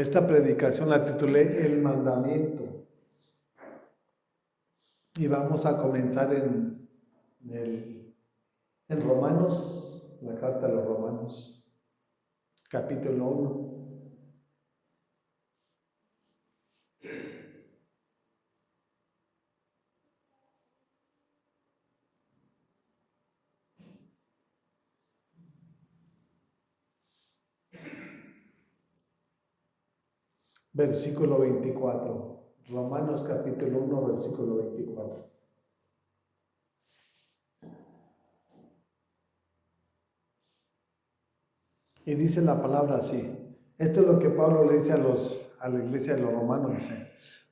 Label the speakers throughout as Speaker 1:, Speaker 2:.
Speaker 1: Esta predicación la titulé El Mandamiento y vamos a comenzar en Romanos, la carta de los Romanos, capítulo 1. Versículo 24. Romanos capítulo 1, versículo 24. Y dice la palabra así. Esto es lo que Pablo le dice a la iglesia de los romanos. Dice,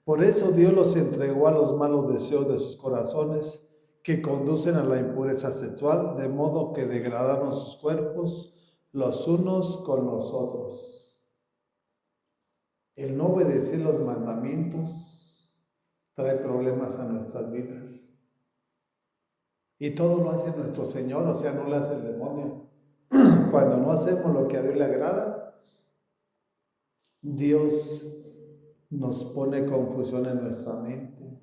Speaker 1: por eso Dios los entregó a los malos deseos de sus corazones que conducen a la impureza sexual, de modo que degradaron sus cuerpos los unos con los otros. El no obedecer los mandamientos trae problemas a nuestras vidas. Y todo lo hace nuestro Señor, o sea, no lo hace el demonio. Cuando no hacemos lo que a Dios le agrada, Dios nos pone confusión en nuestra mente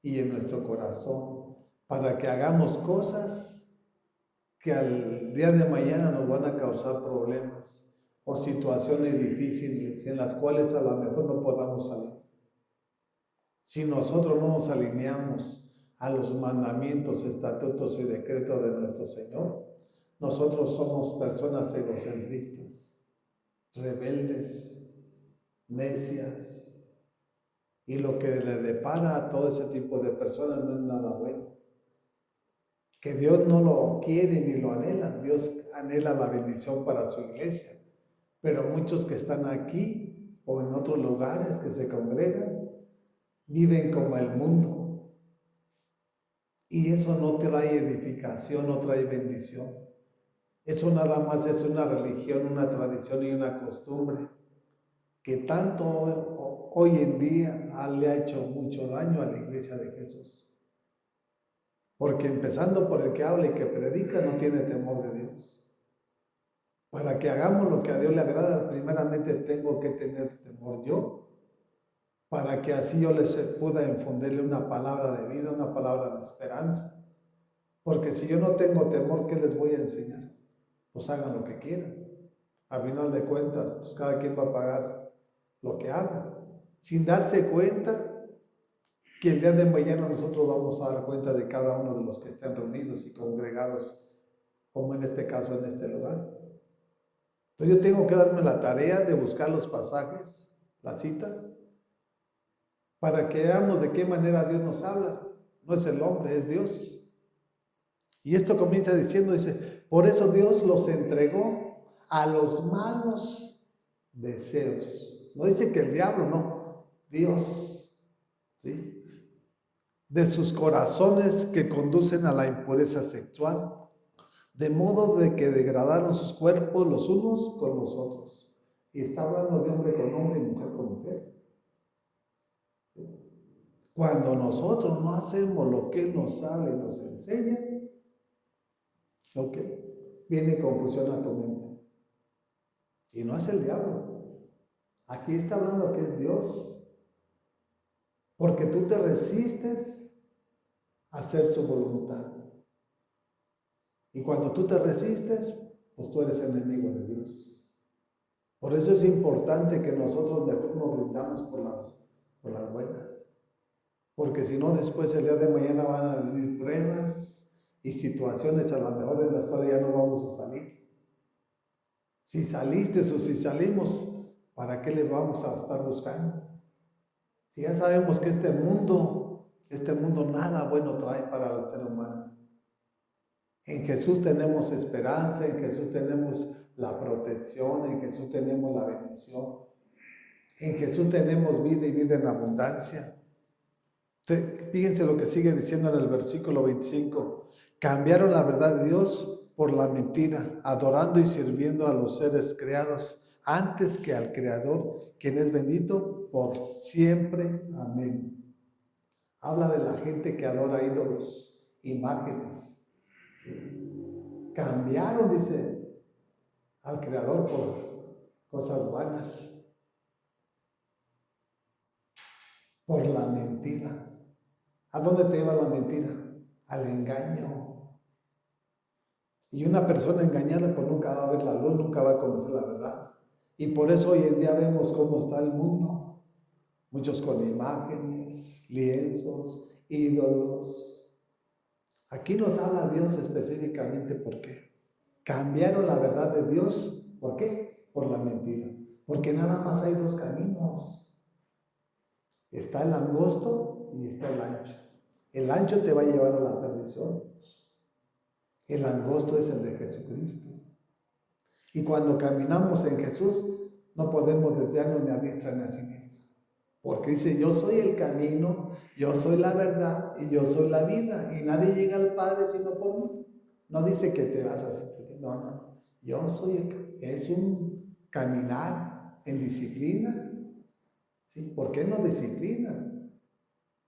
Speaker 1: y en nuestro corazón para que hagamos cosas que al día de mañana nos van a causar problemas o situaciones difíciles en las cuales a lo mejor no podamos salir. Si nosotros no nos alineamos a los mandamientos, estatutos y decretos de nuestro Señor, nosotros somos personas egocentristas, rebeldes, necias, y lo que le depara a todo ese tipo de personas no es nada bueno. Que Dios no lo quiere ni lo anhela. Dios anhela la bendición para su iglesia, pero muchos que están aquí o en otros lugares que se congregan viven como el mundo, y eso no trae edificación, no trae bendición. Eso nada más es una religión, una tradición y una costumbre que tanto hoy en día le ha hecho mucho daño a la iglesia de Jesús. Porque empezando por el que habla y que predica, no tiene temor de Dios. Para que hagamos lo que a Dios le agrada, primeramente tengo que tener temor yo, para que así yo les pueda infundirle una palabra de vida, una palabra de esperanza. Porque si yo no tengo temor, ¿qué les voy a enseñar? Pues hagan lo que quieran. A final de cuentas, pues cada quien va a pagar lo que haga, sin darse cuenta que el día de mañana nosotros vamos a dar cuenta de cada uno de los que estén reunidos y congregados, como en este caso, en este lugar. Entonces yo tengo que darme la tarea de buscar los pasajes, las citas, para que veamos de qué manera Dios nos habla. No es el hombre, es Dios. Y esto comienza diciendo, dice, por eso Dios los entregó a los malos deseos. No dice que el diablo, no, Dios, ¿sí? De sus corazones que conducen a la impureza sexual, de modo de que degradaron sus cuerpos los unos con los otros. Y está hablando de hombre con hombre y mujer con mujer. ¿Sí? Cuando nosotros no hacemos lo que Él nos habla y nos enseña, ok, viene confusión a tu mente. Y no es el diablo. Aquí está hablando que es Dios. Porque tú te resistes a hacer su voluntad. Y cuando tú te resistes, pues tú eres enemigo de Dios. Por eso es importante que nosotros mejor nos rindamos por las buenas. Porque si no, después el día de mañana van a venir pruebas y situaciones a lo mejor en las cuales ya no vamos a salir. Si saliste o si salimos, ¿para qué le vamos a estar buscando? Si ya sabemos que este mundo nada bueno trae para el ser humano. En Jesús tenemos esperanza, en Jesús tenemos la protección, en Jesús tenemos la bendición. En Jesús tenemos vida y vida en abundancia. Fíjense lo que sigue diciendo en el versículo 25. Cambiaron la verdad de Dios por la mentira, adorando y sirviendo a los seres creados antes que al Creador, quien es bendito por siempre. Amén. Habla de la gente que adora ídolos, imágenes. ¿Sí? Cambiaron, dice, al Creador por cosas vanas. por la mentira. ¿A dónde te lleva la mentira? Al engaño. Y una persona engañada pues nunca va a ver la luz, nunca va a conocer la verdad. Y por eso hoy en día vemos cómo está el mundo. Muchos con imágenes, lienzos, ídolos. Aquí nos habla Dios específicamente porque cambiaron la verdad de Dios. ¿Por qué? Por la mentira. Porque nada más hay dos caminos. Está el angosto y está el ancho. El ancho te va a llevar a la perdición. El angosto es el de Jesucristo. Y cuando caminamos en Jesús, no podemos desviarnos ni a diestra ni a siniestra. Porque dice, yo soy el camino, yo soy la verdad y yo soy la vida. Y nadie llega al Padre sino por mí. No dice que te vas a hacer. No. Yo soy es un caminar en disciplina. ¿Sí? ¿Por qué nos disciplina?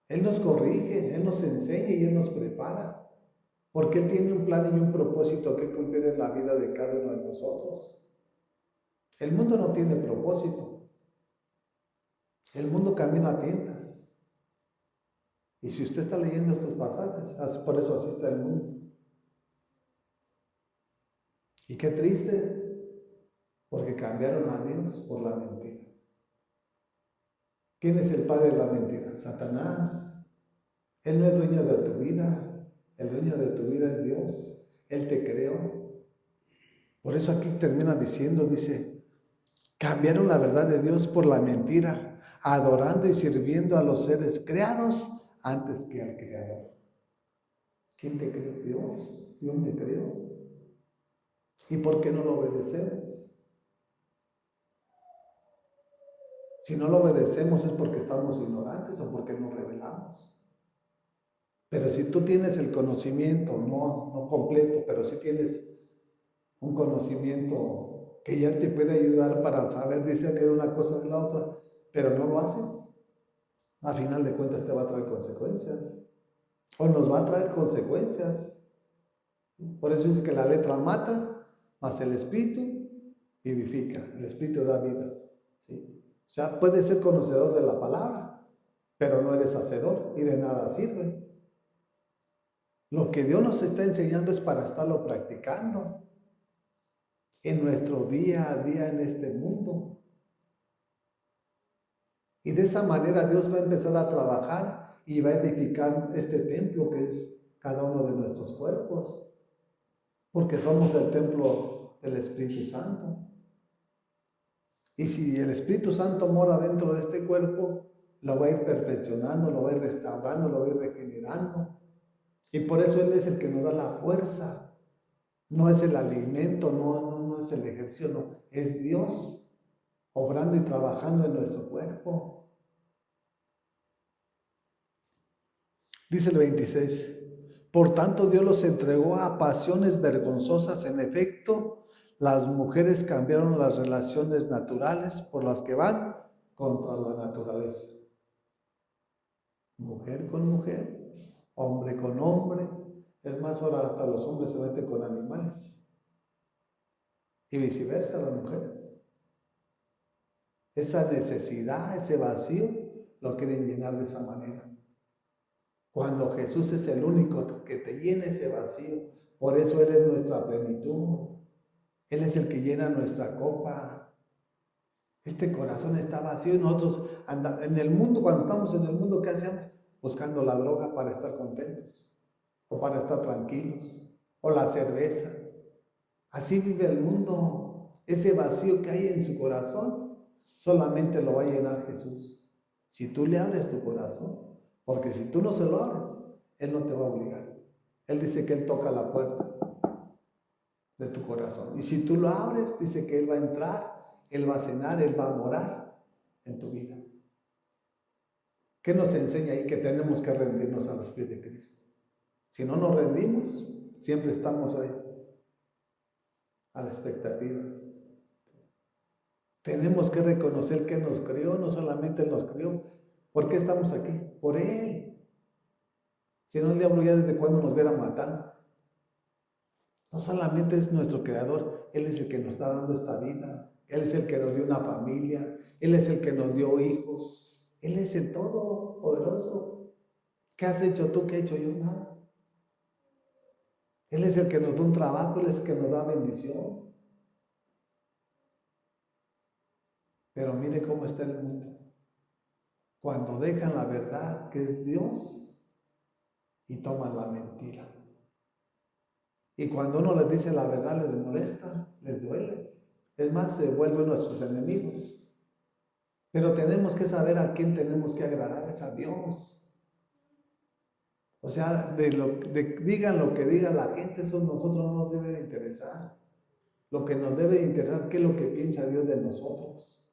Speaker 1: Él nos corrige, Él nos enseña y Él nos prepara. Porque Él tiene un plan y un propósito que cumplir en la vida de cada uno de nosotros. El mundo no tiene propósito. El mundo camina a tientas. Y si usted está leyendo estos pasajes, por eso así está el mundo. Y qué triste, porque cambiaron a Dios por la mentira. ¿Quién es el padre de la mentira? Satanás. Él no es dueño de tu vida. El dueño de tu vida es Dios. Él te creó. Por eso aquí termina diciendo, dice, cambiaron la verdad de Dios por la mentira, adorando y sirviendo a los seres creados antes que al Creador. ¿Quién te creó? Dios. Dios me creó. ¿Y por qué no lo obedecemos? Si no lo obedecemos es porque estamos ignorantes o porque nos rebelamos. Pero si tú tienes el conocimiento, no completo, pero si tienes un conocimiento que ya te puede ayudar para saber discernir una cosa de la otra, pero no lo haces, a final de cuentas te va a traer consecuencias. O nos va a traer consecuencias. Por eso dice que la letra mata, mas el espíritu vivifica. El espíritu da vida. ¿Sí? O sea, puedes ser conocedor de la palabra, pero no eres hacedor y de nada sirve. Lo que Dios nos está enseñando es para estarlo practicando en nuestro día a día en este mundo. Y de esa manera Dios va a empezar a trabajar y va a edificar este templo que es cada uno de nuestros cuerpos, porque somos el templo del Espíritu Santo. Y si el Espíritu Santo mora dentro de este cuerpo, lo va a ir perfeccionando, lo va a ir restaurando, lo va a ir regenerando. Y por eso Él es el que nos da la fuerza. No es el alimento, no es el ejercicio, no. Es Dios obrando y trabajando en nuestro cuerpo. Dice el 26. Por tanto, Dios los entregó a pasiones vergonzosas. En efecto, las mujeres cambiaron las relaciones naturales por las que van contra la naturaleza. Mujer con mujer, hombre con hombre. Es más, ahora hasta los hombres se meten con animales. Y viceversa, las mujeres. Esa necesidad, ese vacío, lo quieren llenar de esa manera. Cuando Jesús es el único que te llena ese vacío. Por eso Él es nuestra plenitud. Él es el que llena nuestra copa. Este corazón está vacío y nosotros en el mundo, cuando estamos en el mundo, ¿qué hacemos? Buscando la droga para estar contentos o para estar tranquilos o la cerveza. Así vive el mundo. Ese vacío que hay en su corazón solamente lo va a llenar Jesús. Si tú le abres tu corazón, porque si tú no se lo abres, Él no te va a obligar. Él dice que Él toca la puerta de tu corazón. Y si tú lo abres, dice que Él va a entrar, Él va a cenar, Él va a morar en tu vida. ¿Qué nos enseña ahí? Que tenemos que rendirnos a los pies de Cristo. Si no nos rendimos, siempre estamos ahí, a la expectativa. Tenemos que reconocer que nos crió, no solamente nos crió. ¿Por qué estamos aquí? Por Él. Si no, el diablo ya desde cuando nos hubiera matado. No solamente es nuestro creador, Él es el que nos está dando esta vida. Él es el que nos dio una familia. Él es el que nos dio hijos. Él es el Todopoderoso. ¿Qué has hecho tú? ¿Qué he hecho yo? Nada. Él es el que nos da un trabajo, Él es el que nos da bendición. Pero mire cómo está el mundo. Cuando dejan la verdad, que es Dios, y toman la mentira. Y cuando uno les dice la verdad, les molesta, les duele. Es más, se vuelven nuestros enemigos. Pero tenemos que saber a quién tenemos que agradar, es a Dios. O sea, digan lo que diga la gente, eso a nosotros no nos debe de interesar. Lo que nos debe de interesar, qué es lo que piensa Dios de nosotros.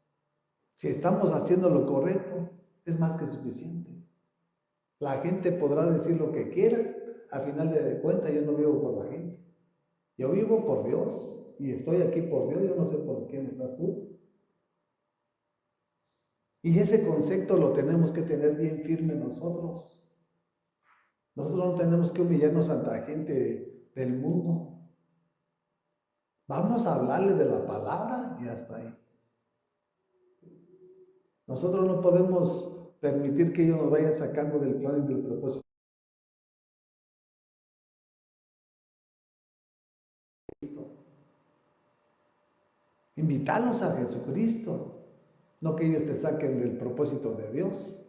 Speaker 1: Si estamos haciendo lo correcto, es más que suficiente. La gente podrá decir lo que quiera, al final de cuentas yo no vivo por la gente. Yo vivo por Dios y estoy aquí por Dios, yo no sé por quién estás tú. Y ese concepto lo tenemos que tener bien firme nosotros. Nosotros no tenemos que humillarnos ante la gente del mundo. Vamos a hablarle de la palabra y hasta ahí. Nosotros no podemos permitir que ellos nos vayan sacando del plan y del propósito. Invitarlos a Jesucristo, no que ellos te saquen del propósito de Dios.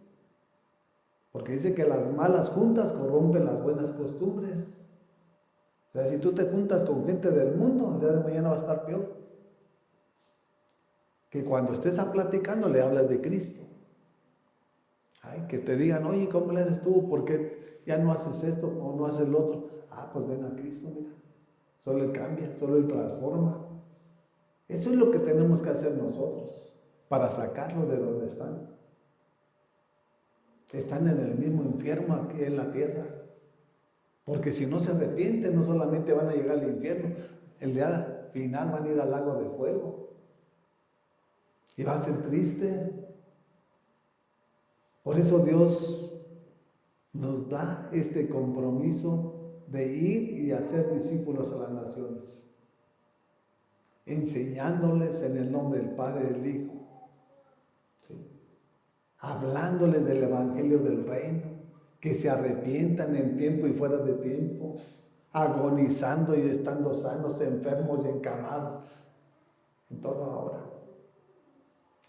Speaker 1: Porque dice que las malas juntas corrompen las buenas costumbres. O sea, si tú te juntas con gente del mundo, el día de mañana va a estar peor. Que cuando estés platicando le hablas de Cristo. Ay, que te digan, oye, ¿cómo le haces tú? ¿Por qué ya no haces esto o no haces lo otro? Ah, pues ven a Cristo, mira. Solo Él cambia, solo Él transforma. Eso es lo que tenemos que hacer nosotros para sacarlos de donde están. Están en el mismo infierno aquí en la tierra. Porque si no se arrepienten, no solamente van a llegar al infierno, el día final van a ir al lago de fuego. Y va a ser triste. Por eso Dios nos da este compromiso de ir y hacer discípulos a las naciones, enseñándoles en el nombre del Padre y del Hijo, ¿sí? Hablándoles del Evangelio del Reino, que se arrepientan en tiempo y fuera de tiempo, agonizando y estando sanos, enfermos y encamados, en toda hora.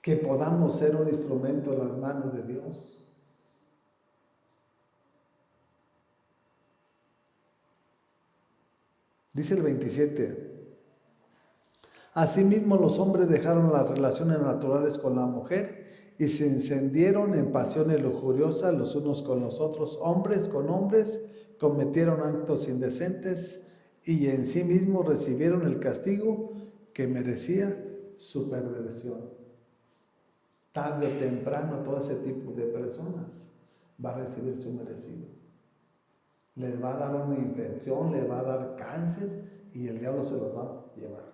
Speaker 1: Que podamos ser un instrumento en las manos de Dios. Dice el 27. Asimismo, los hombres dejaron las relaciones naturales con la mujer y se encendieron en pasiones lujuriosas los unos con los otros. Hombres con hombres cometieron actos indecentes y en sí mismos recibieron el castigo que merecía su perversión. Tarde o temprano todo ese tipo de personas va a recibir su merecido. Les va a dar una infección, les va a dar cáncer y el diablo se los va a llevar.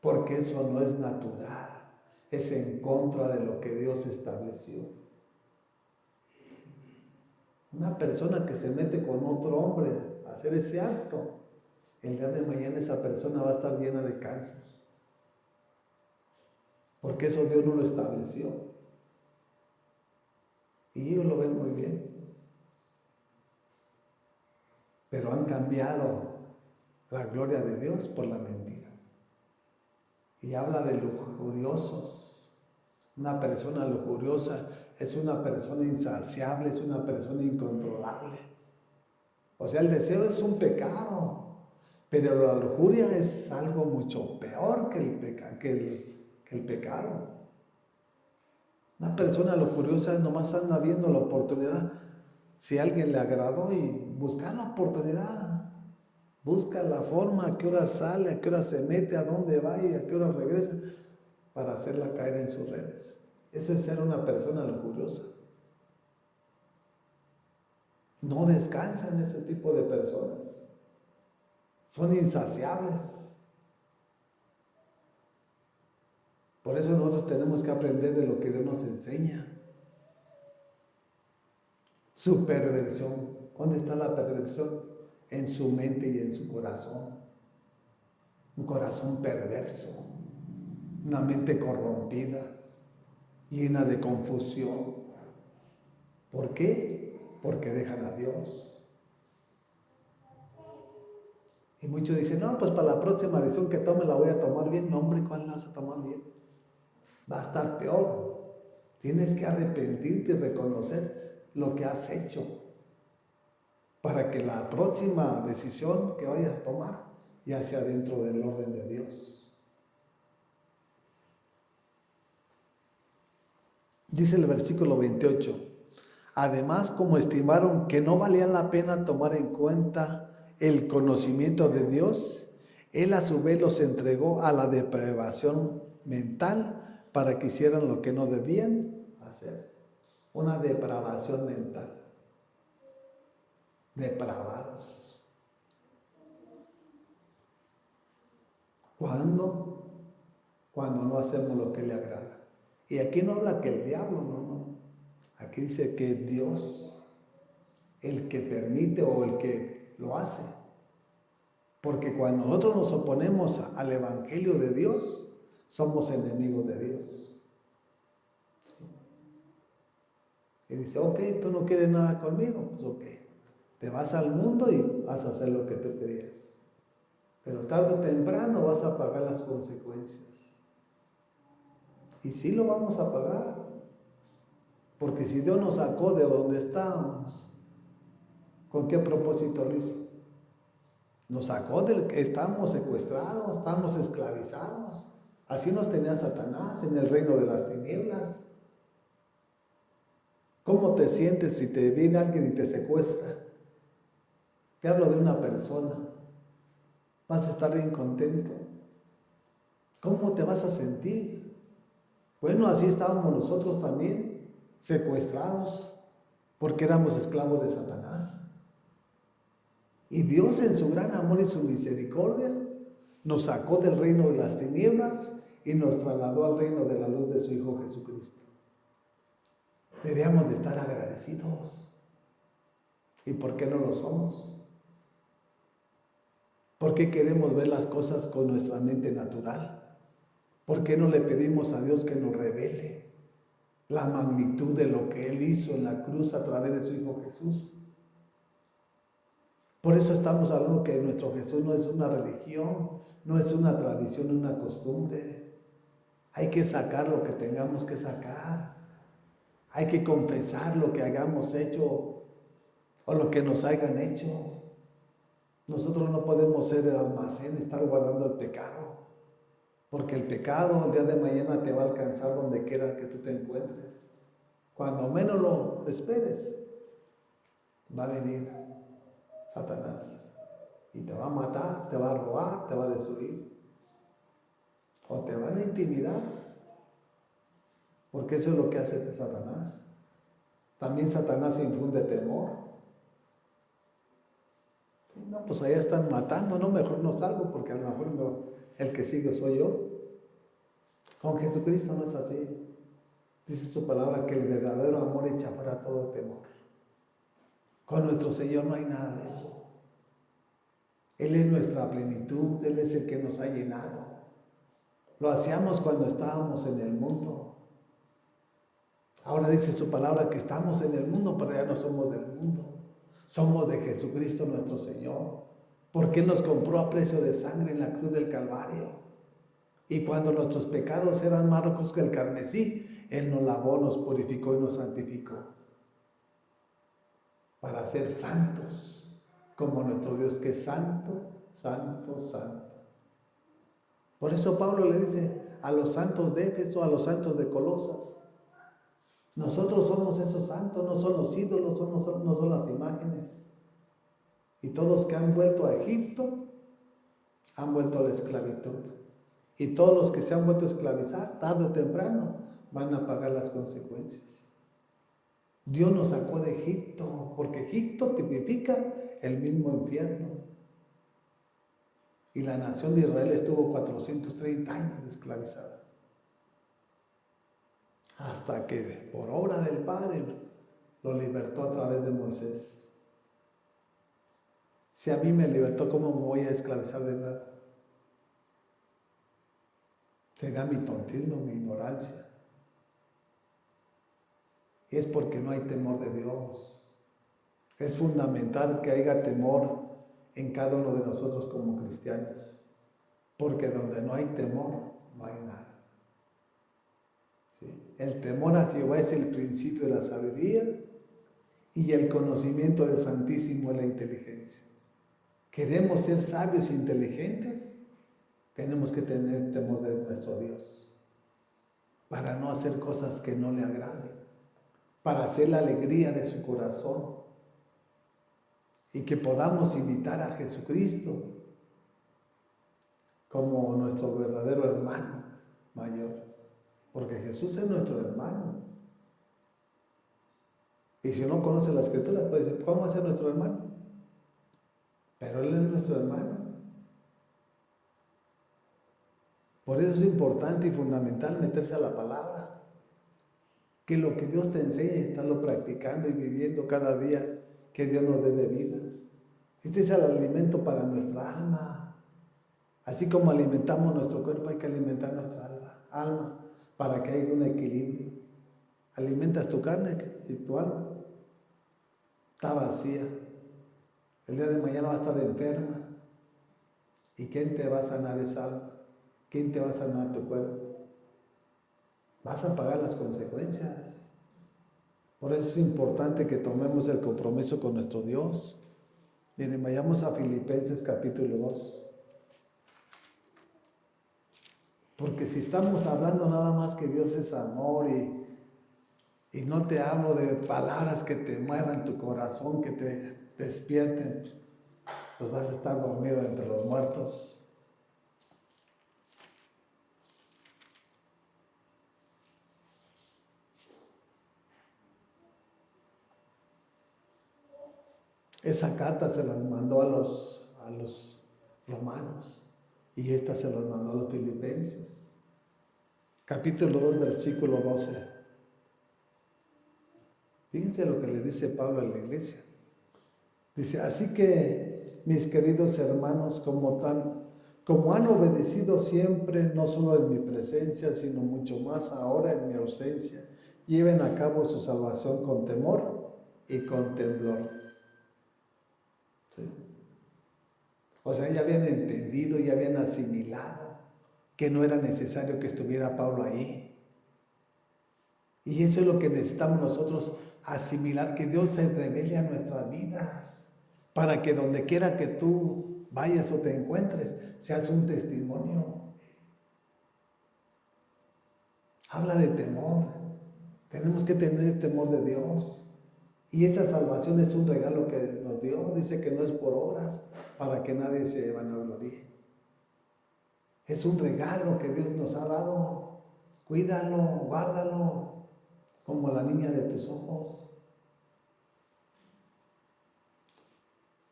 Speaker 1: Porque eso no es natural, es en contra de lo que Dios estableció. Una persona que se mete con otro hombre a hacer ese acto, el día de mañana esa persona va a estar llena de cáncer. Porque eso Dios no lo estableció. Y ellos lo ven muy bien. Pero han cambiado la gloria de Dios por la mentira. Y habla de lujuriosos. Una persona lujuriosa es una persona insaciable, es una persona incontrolable. O sea, el deseo es un pecado, pero la lujuria es algo mucho peor que el pecado. Una persona lujuriosa nomás anda viendo la oportunidad. Si a alguien le agradó y buscar la oportunidad, busca la forma, a qué hora sale, a qué hora se mete, a dónde va y a qué hora regresa, para hacerla caer en sus redes. Eso es ser una persona lujuriosa. No descansan ese tipo de personas. Son insaciables. Por eso nosotros tenemos que aprender de lo que Dios nos enseña. Su perversión. ¿Dónde está la perversión? En su mente y en su corazón. Un corazón perverso. Una mente corrompida. llena de confusión. ¿Por qué? Porque dejan a Dios. Y muchos dicen, no, pues para la próxima decisión que tome la voy a tomar bien. No, hombre, ¿cuál la vas a tomar bien? Va a estar peor. Tienes que arrepentirte y reconocer lo que has hecho para que la próxima decisión que vayas a tomar ya sea dentro del orden de Dios. Dice el versículo 28. Además, como estimaron que no valía la pena tomar en cuenta el conocimiento de Dios, Él a su vez los entregó a la depravación mental para que hicieran lo que no debían hacer. Una depravación mental. Depravados. ¿Cuándo? Cuando no hacemos lo que le agrada. Y aquí no habla que el diablo, no. Aquí dice que Dios, el que permite o el que lo hace. Porque cuando nosotros nos oponemos al evangelio de Dios, somos enemigos de Dios. Y dice, ok, tú no quieres nada conmigo, pues ok. Te vas al mundo y vas a hacer lo que tú querías. Pero tarde o temprano vas a pagar las consecuencias. Y sí lo vamos a pagar. Porque si Dios nos sacó de donde estábamos, ¿con qué propósito lo hizo? Nos sacó del que estábamos secuestrados, estábamos esclavizados. Así nos tenía Satanás en el reino de las tinieblas. ¿Cómo te sientes si te viene alguien y te secuestra? Te hablo de una persona. Vas a estar bien contento. ¿Cómo te vas a sentir? Bueno, así estábamos nosotros también, secuestrados, porque éramos esclavos de Satanás. Y Dios en su gran amor y su misericordia nos sacó del reino de las tinieblas y nos trasladó al reino de la luz de su Hijo Jesucristo. Deberíamos de estar agradecidos. ¿Y por qué no lo somos? ¿Por qué queremos ver las cosas con nuestra mente natural? ¿Por qué no le pedimos a Dios que nos revele la magnitud de lo que Él hizo en la cruz a través de su Hijo Jesús? Por eso estamos hablando que nuestro Jesús no es una religión, no es una tradición, una costumbre. Hay que sacar lo que tengamos que sacar. Hay que confesar lo que hayamos hecho o lo que nos hayan hecho. Nosotros no podemos ser el almacén y estar guardando el pecado. Porque el pecado el día de mañana te va a alcanzar donde quiera que tú te encuentres. Cuando menos lo esperes, va a venir Satanás y te va a matar, te va a robar, te va a destruir. O te van a intimidar. Porque eso es lo que hace Satanás. También Satanás infunde temor. No, pues allá están matando, no, mejor no salgo porque a lo mejor no, el que sigue soy yo. Con Jesucristo no es así. Dice su palabra que el verdadero amor echa fuera todo temor. Con nuestro Señor no hay nada de eso. Él es nuestra plenitud, Él es el que nos ha llenado. Lo hacíamos cuando estábamos en el mundo. Ahora dice su palabra que estamos en el mundo, pero ya no somos del mundo. Somos de Jesucristo nuestro Señor, porque Él nos compró a precio de sangre en la cruz del Calvario. Y cuando nuestros pecados eran más rojos que el carmesí, Él nos lavó, nos purificó y nos santificó para ser santos, como nuestro Dios que es santo, santo, santo. Por eso Pablo le dice a los santos de Éfeso, a los santos de Colosas, nosotros somos esos santos, no son los ídolos, no son las imágenes. Y todos que han vuelto a Egipto, han vuelto a la esclavitud. Y todos los que se han vuelto a esclavizar, tarde o temprano, van a pagar las consecuencias. Dios nos sacó de Egipto, porque Egipto tipifica el mismo infierno. Y la nación de Israel estuvo 430 años esclavizada. Hasta que por obra del Padre lo libertó a través de Moisés. Si a mí me libertó, ¿cómo me voy a esclavizar de nuevo? Será mi tontismo, mi ignorancia. Y es porque no hay temor de Dios. Es fundamental que haya temor en cada uno de nosotros como cristianos. Porque donde no hay temor, no hay nada. ¿Sí? El temor a Jehová es el principio de la sabiduría y el conocimiento del Santísimo es la inteligencia. ¿Queremos ser sabios e inteligentes? Tenemos que tener temor de nuestro Dios para no hacer cosas que no le agraden, para hacer la alegría de su corazón y que podamos imitar a Jesucristo como nuestro verdadero hermano mayor, porque Jesús es nuestro hermano. Y si uno conoce la Escritura, puede decir, ¿cómo va a ser nuestro hermano? Pero Él es nuestro hermano. Por eso es importante y fundamental meterse a la palabra. Que lo que Dios te enseña, estarlo practicando y viviendo cada día que Dios nos dé de vida. Este es el alimento para nuestra alma. Así como alimentamos nuestro cuerpo, hay que alimentar nuestra alma para que haya un equilibrio. Alimentas tu carne y tu alma está vacía. El día de mañana va a estar enferma. ¿Y quién te va a sanar esa alma? ¿Quién te va a sanar tu cuerpo? Vas a pagar las consecuencias. Por eso es importante que tomemos el compromiso con nuestro Dios. Miren, vayamos a Filipenses capítulo 2. Porque si estamos hablando nada más que Dios es amor y no te hablo de palabras que te muevan tu corazón, que te despierten, pues vas a estar dormido entre los muertos. Esa carta se las mandó a los romanos y esta se las mandó a los filipenses. Capítulo 2, versículo 12. Fíjense lo que le dice Pablo a la iglesia. Dice, así que mis queridos hermanos, como han obedecido siempre, no solo en mi presencia, sino mucho más ahora en mi ausencia, lleven a cabo su salvación con temor y con temblor. ¿Sí? O sea, ya habían entendido, ya habían asimilado que no era necesario que estuviera Pablo ahí. Y eso es lo que necesitamos nosotros, asimilar, que Dios se revele a nuestras vidas, para que donde quiera que tú vayas o te encuentres, seas un testimonio. Habla de temor. Tenemos que tener temor de Dios. Y esa salvación es un regalo que nos dio. Dice que no es por obras, para que nadie se vanaglorie. Es un regalo que Dios nos ha dado. Cuídalo, guárdalo, como la niña de tus ojos.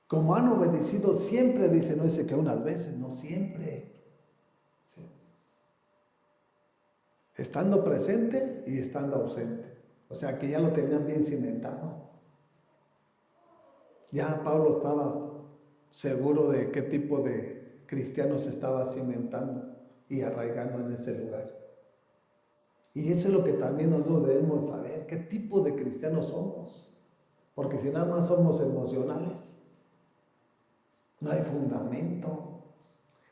Speaker 1: Como han obedecido siempre, dice, no dice que unas veces, no siempre. ¿Sí? Estando presente y estando ausente. O sea que ya lo tenían bien cimentado. Ya Pablo estaba seguro de qué tipo de cristianos estaba cimentando y arraigando en ese lugar. Y eso es lo que también nosotros debemos saber, qué tipo de cristianos somos. Porque si nada más somos emocionales, no hay fundamento.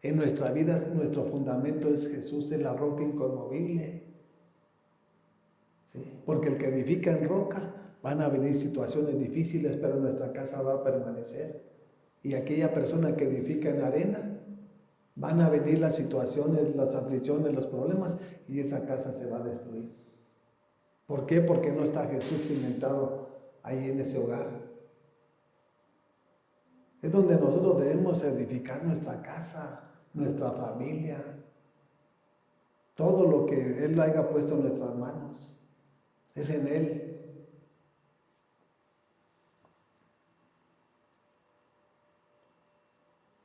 Speaker 1: En nuestra vida nuestro fundamento es Jesús, es la roca inconmovible. ¿Sí? Porque el que edifica en roca, van a venir situaciones difíciles, pero nuestra casa va a permanecer. Y aquella persona que edifica en arena, van a venir las situaciones, las aflicciones, los problemas, y esa casa se va a destruir. ¿Por qué? Porque no está Jesús cimentado ahí en ese hogar. Es donde nosotros debemos edificar nuestra casa, nuestra familia, todo lo que Él haya puesto en nuestras manos, es en Él.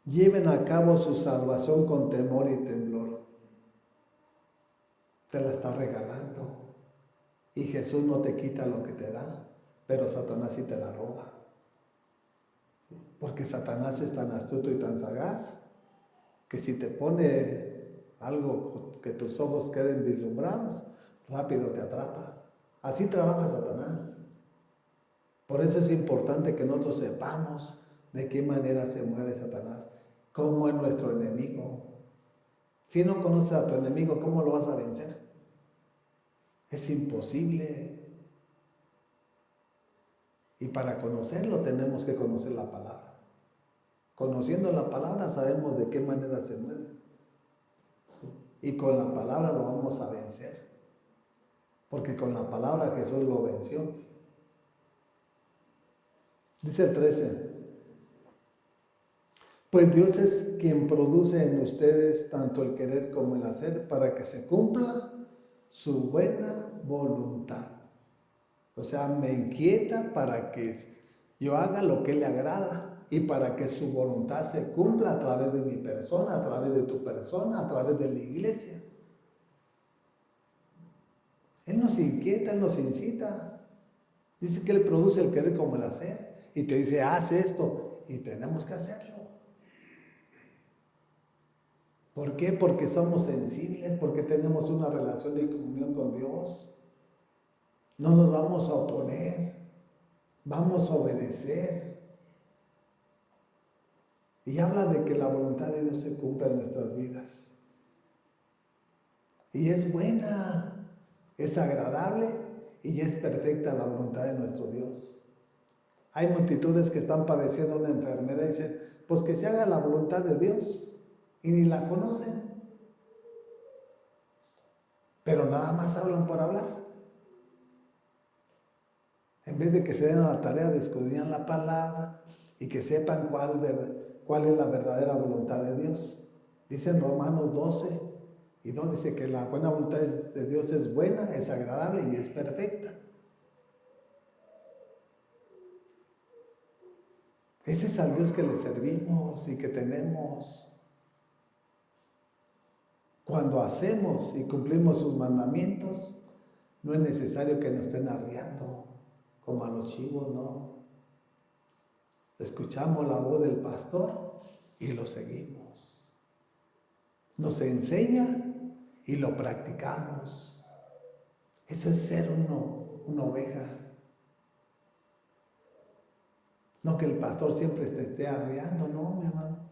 Speaker 1: Lleven a cabo su salvación con temor y temblor. Te la está regalando. Y Jesús no te quita lo que te da, pero Satanás sí te la roba. ¿Sí? Porque Satanás es tan astuto y tan sagaz que si te pone algo que tus ojos queden vislumbrados, rápido te atrapa. Así trabaja Satanás. Por eso es importante que nosotros sepamos de qué manera se mueve Satanás, cómo es nuestro enemigo. Si no conoces a tu enemigo, ¿cómo lo vas a vencer? Es imposible. Y para conocerlo tenemos que conocer la palabra. Conociendo la palabra sabemos de qué manera se mueve. Y con la palabra lo vamos a vencer. Porque con la palabra Jesús lo venció. Dice el 13. Pues Dios es quien produce en ustedes tanto el querer como el hacer para que se cumpla su buena voluntad. O sea, me inquieta para que yo haga lo que le agrada y para que su voluntad se cumpla a través de mi persona, a través de tu persona, a través de la iglesia. Él nos inquieta, Él nos incita. Dice que Él produce el querer como el hacer y te dice, haz esto y tenemos que hacerlo. ¿Por qué? Porque somos sensibles, porque tenemos una relación de comunión con Dios. No nos vamos a oponer, vamos a obedecer. Y habla de que la voluntad de Dios se cumpla en nuestras vidas. Y es buena, es agradable y es perfecta la voluntad de nuestro Dios. Hay multitudes que están padeciendo una enfermedad y dicen, pues que se haga la voluntad de Dios y ni la conocen. Pero nada más hablan por hablar. En vez de que se den a la tarea de escudriñar la palabra y que sepan cuál es la verdadera voluntad de Dios. Dice en Romanos 12 y 2, dice que la buena voluntad de Dios es buena, es agradable y es perfecta. Ese es al Dios que le servimos y que tenemos. Cuando hacemos y cumplimos sus mandamientos, no es necesario que nos estén arriando como a los chivos, no. Escuchamos la voz del pastor y lo seguimos. Nos enseña y lo practicamos. Eso es ser una oveja. No que el pastor siempre te esté arriando, no, mi hermano.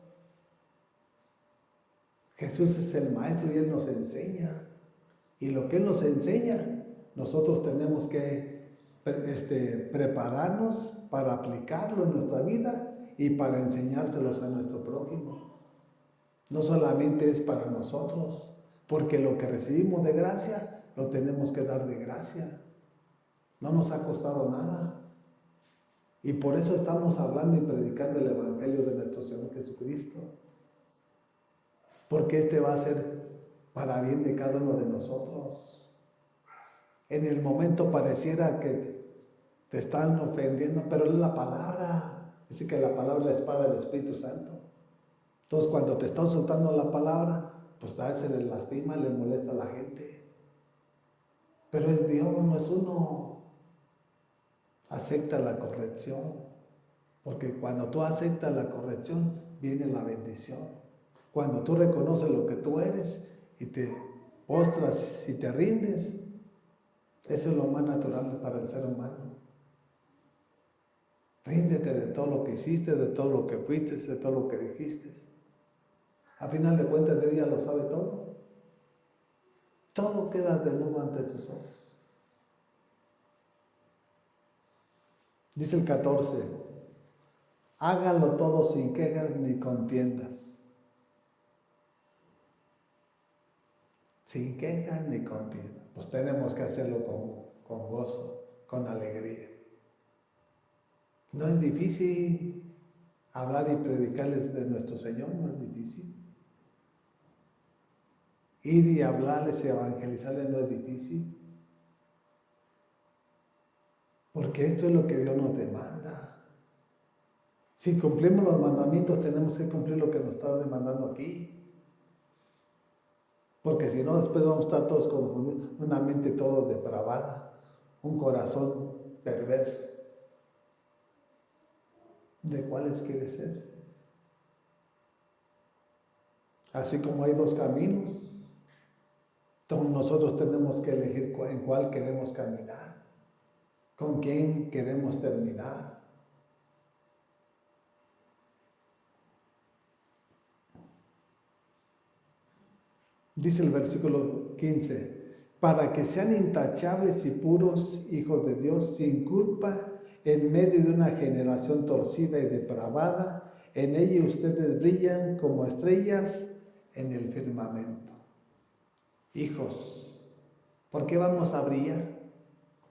Speaker 1: Jesús es el maestro y Él nos enseña. Y lo que Él nos enseña, nosotros tenemos que prepararnos para aplicarlo en nuestra vida y para enseñárselos a nuestro prójimo. No solamente es para nosotros, porque lo que recibimos de gracia, lo tenemos que dar de gracia. No nos ha costado nada. Y por eso estamos hablando y predicando el Evangelio de nuestro Señor Jesucristo. Porque este va a ser para bien de cada uno de nosotros. En el momento pareciera que te están ofendiendo, pero es la palabra. Dice que la palabra es la espada del Espíritu Santo. Entonces, cuando te están soltando la palabra, pues a veces les lastima, les molesta a la gente. Pero es Dios, no es uno. Acepta la corrección. Porque cuando tú aceptas la corrección, viene la bendición. Cuando tú reconoces lo que tú eres y te postras y te rindes, eso es lo más natural para el ser humano. Ríndete de todo lo que hiciste, de todo lo que fuiste, de todo lo que dijiste. A final de cuentas, Dios ya lo sabe todo. Todo queda desnudo ante sus ojos. Dice el 14, háganlo todo sin quejas ni contiendas. Sin quejas ni contiendas. Pues tenemos que hacerlo con gozo, con alegría. No es difícil hablar y predicarles de nuestro Señor, no es difícil. Ir y hablarles y evangelizarles no es difícil. Porque esto es lo que Dios nos demanda. Si cumplimos los mandamientos, tenemos que cumplir lo que nos está demandando aquí. Porque si no, después vamos a estar todos confundidos, una mente todo depravada, un corazón perverso. ¿De cuáles quiere ser? Así como hay dos caminos, Entonces nosotros tenemos que elegir en cuál queremos caminar, con quién queremos terminar. Dice el versículo 15, para que sean intachables y puros hijos de Dios, sin culpa, en medio de una generación torcida y depravada, en ella ustedes brillan como estrellas en el firmamento. Hijos, ¿por qué vamos a brillar?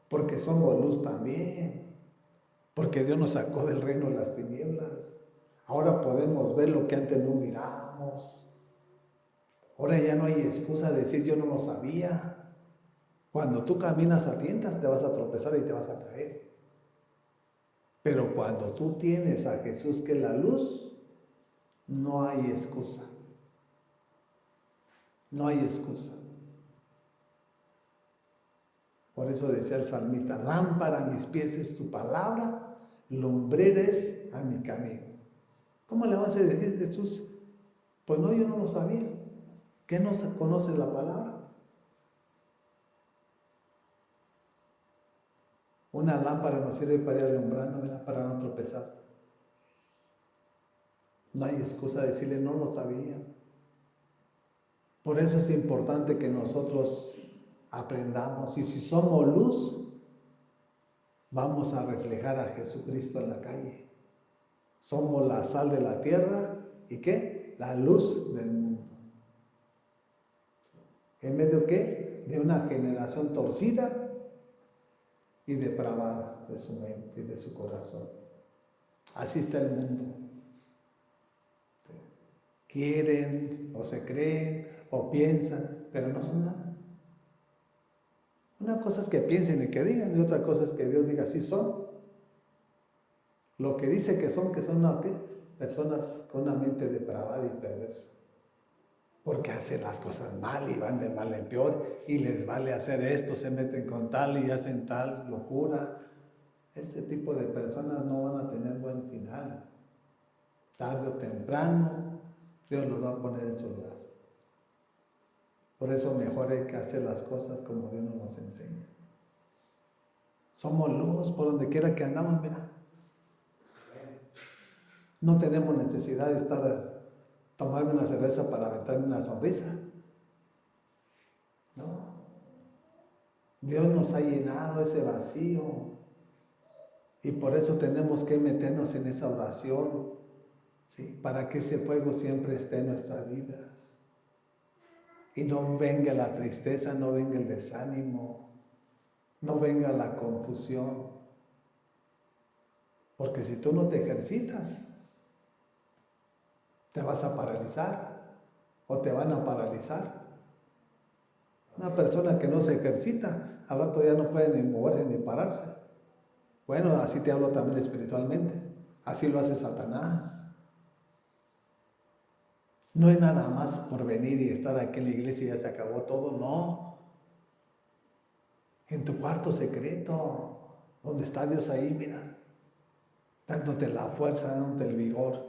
Speaker 1: Porque somos luz también, porque Dios nos sacó del reino de las tinieblas. Ahora podemos ver lo que antes no mirábamos. Ahora ya no hay excusa de decir yo no lo sabía. Cuando tú caminas a tientas te vas a tropezar y te vas a caer. Pero cuando tú tienes a Jesús que es la luz, no hay excusa. No hay excusa. Por eso decía el salmista, lámpara a mis pies es tu palabra, lumbreres a mi camino. ¿Cómo le vas a decir Jesús? Pues no, yo no lo sabía. ¿Qué no conoces la palabra? Una lámpara nos sirve para ir alumbrando, mira, para no tropezar. No hay excusa de decirle no lo sabía. Por eso es importante que nosotros aprendamos, y si somos luz, vamos a reflejar a Jesucristo en la calle. Somos la sal de la tierra y ¿qué? La luz del mundo. ¿En medio qué? De una generación torcida y depravada de su mente y de su corazón. Así está el mundo. Quieren o se creen o piensan, pero no son nada. Una cosa es que piensen y que digan, y otra cosa es que Dios diga, sí son. Lo que dice que son ¿no? ¿Qué? Personas con una mente depravada y perversa. Porque hacen las cosas mal y van de mal en peor y les vale hacer esto, se meten con tal y hacen tal locura. Este tipo de personas no van a tener buen final. Tarde o temprano, Dios los va a poner en su lugar. Por eso mejor hay que hacer las cosas como Dios nos enseña. Somos luz por donde quiera que andamos, mira. No tenemos necesidad de tomarme una cerveza para aventarme una sonrisa. No. Dios nos ha llenado ese vacío. Y por eso tenemos que meternos en esa oración, ¿sí? Para que ese fuego siempre esté en nuestras vidas. Y no venga la tristeza, no venga el desánimo, no venga la confusión. Porque si tú no te ejercitas, te vas a paralizar o te van a paralizar. Una persona que no se ejercita, al rato ya no puede ni moverse ni pararse. Bueno, así te hablo también espiritualmente. Así lo hace Satanás. No es nada más por venir y estar aquí en la iglesia y ya se acabó todo, no. En tu cuarto secreto, donde está Dios ahí, mira, dándote la fuerza, dándote el vigor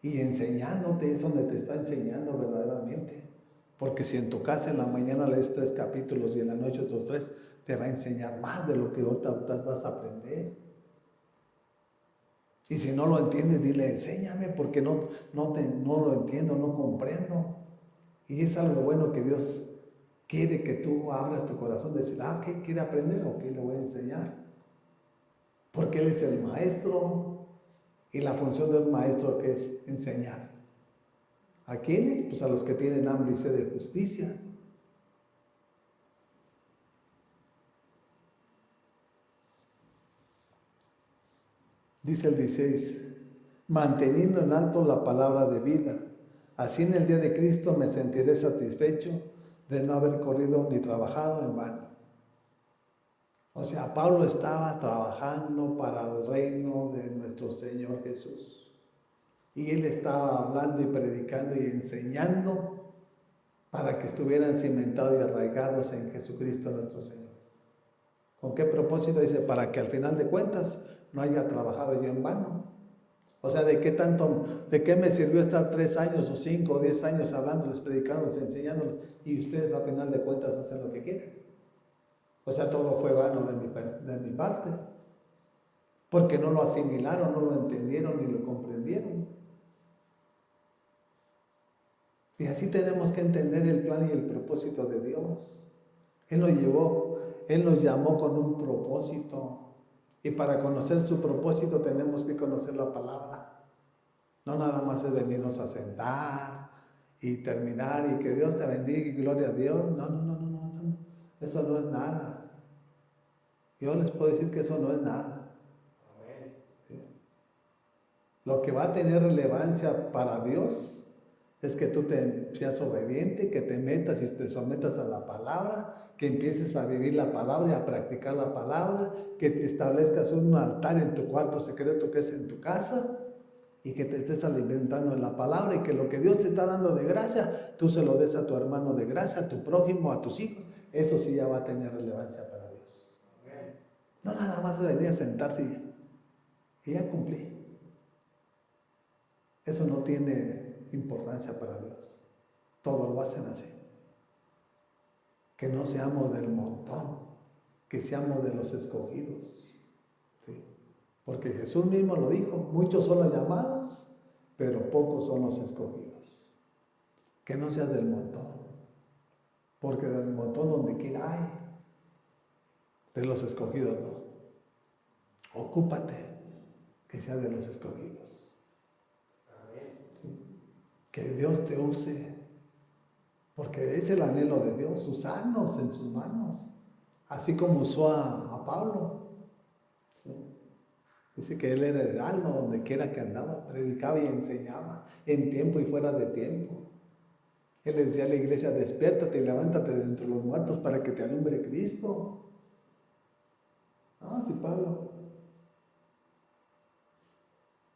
Speaker 1: y enseñándote, es donde te está enseñando verdaderamente. Porque si en tu casa en la mañana lees 3 capítulos y en la noche otros 3, te va a enseñar más de lo que ahorita vas a aprender. Y si no lo entiendes, dile, enséñame, porque no lo entiendo, no comprendo. Y es algo bueno que Dios quiere que tú abras tu corazón, de decir, ¿qué quiere aprender o qué le voy a enseñar? Porque Él es el maestro y la función del maestro que es enseñar. ¿A quiénes? Pues a los que tienen hambre y sed de justicia. Dice el 16, manteniendo en alto la palabra de vida. Así en el día de Cristo me sentiré satisfecho de no haber corrido ni trabajado en vano. O sea, Pablo estaba trabajando para el reino de nuestro Señor Jesús. Y él estaba hablando y predicando y enseñando para que estuvieran cimentados y arraigados en Jesucristo nuestro Señor. ¿Con qué propósito? Dice, para que al final de cuentas no haya trabajado yo en vano. O sea, de qué me sirvió estar 3 años o 5 o 10 años hablándoles, predicándoles, enseñándoles, y ustedes a final de cuentas hacen lo que quieren? O sea, todo fue vano de mi parte, porque no lo asimilaron, no lo entendieron ni lo comprendieron. Y así tenemos que entender el plan y el propósito de Dios. Él nos llamó con un propósito. Y para conocer su propósito tenemos que conocer la palabra. No nada más es venirnos a sentar y terminar y que Dios te bendiga y gloria a Dios. No, eso no es nada. Yo les puedo decir que eso no es nada. ¿Sí? Lo que va a tener relevancia para Dios es que tú seas obediente, que te metas y te sometas a la palabra, que empieces a vivir la palabra y a practicar la palabra, que te establezcas un altar en tu cuarto secreto que es en tu casa y que te estés alimentando de la palabra y que lo que Dios te está dando de gracia, tú se lo des a tu hermano de gracia, a tu prójimo, a tus hijos. Eso sí ya va a tener relevancia para Dios. No nada más venir a sentarse y ya cumplí. Eso no tiene importancia para Dios. Todos lo hacen así. Que no seamos del montón, que seamos de los escogidos. ¿Sí? Porque Jesús mismo lo dijo, muchos son los llamados, pero pocos son los escogidos. Que no seas del montón, porque del montón donde quiera hay, de los escogidos no. Ocúpate que seas de los escogidos. Que Dios te use, porque es el anhelo de Dios, usarnos en sus manos, así como usó a Pablo. ¿Sí? Dice que él era el alma donde quiera que andaba, predicaba y enseñaba, en tiempo y fuera de tiempo. Él le decía a la iglesia, despiértate y levántate de entre los muertos para que te alumbre Cristo. Sí, Pablo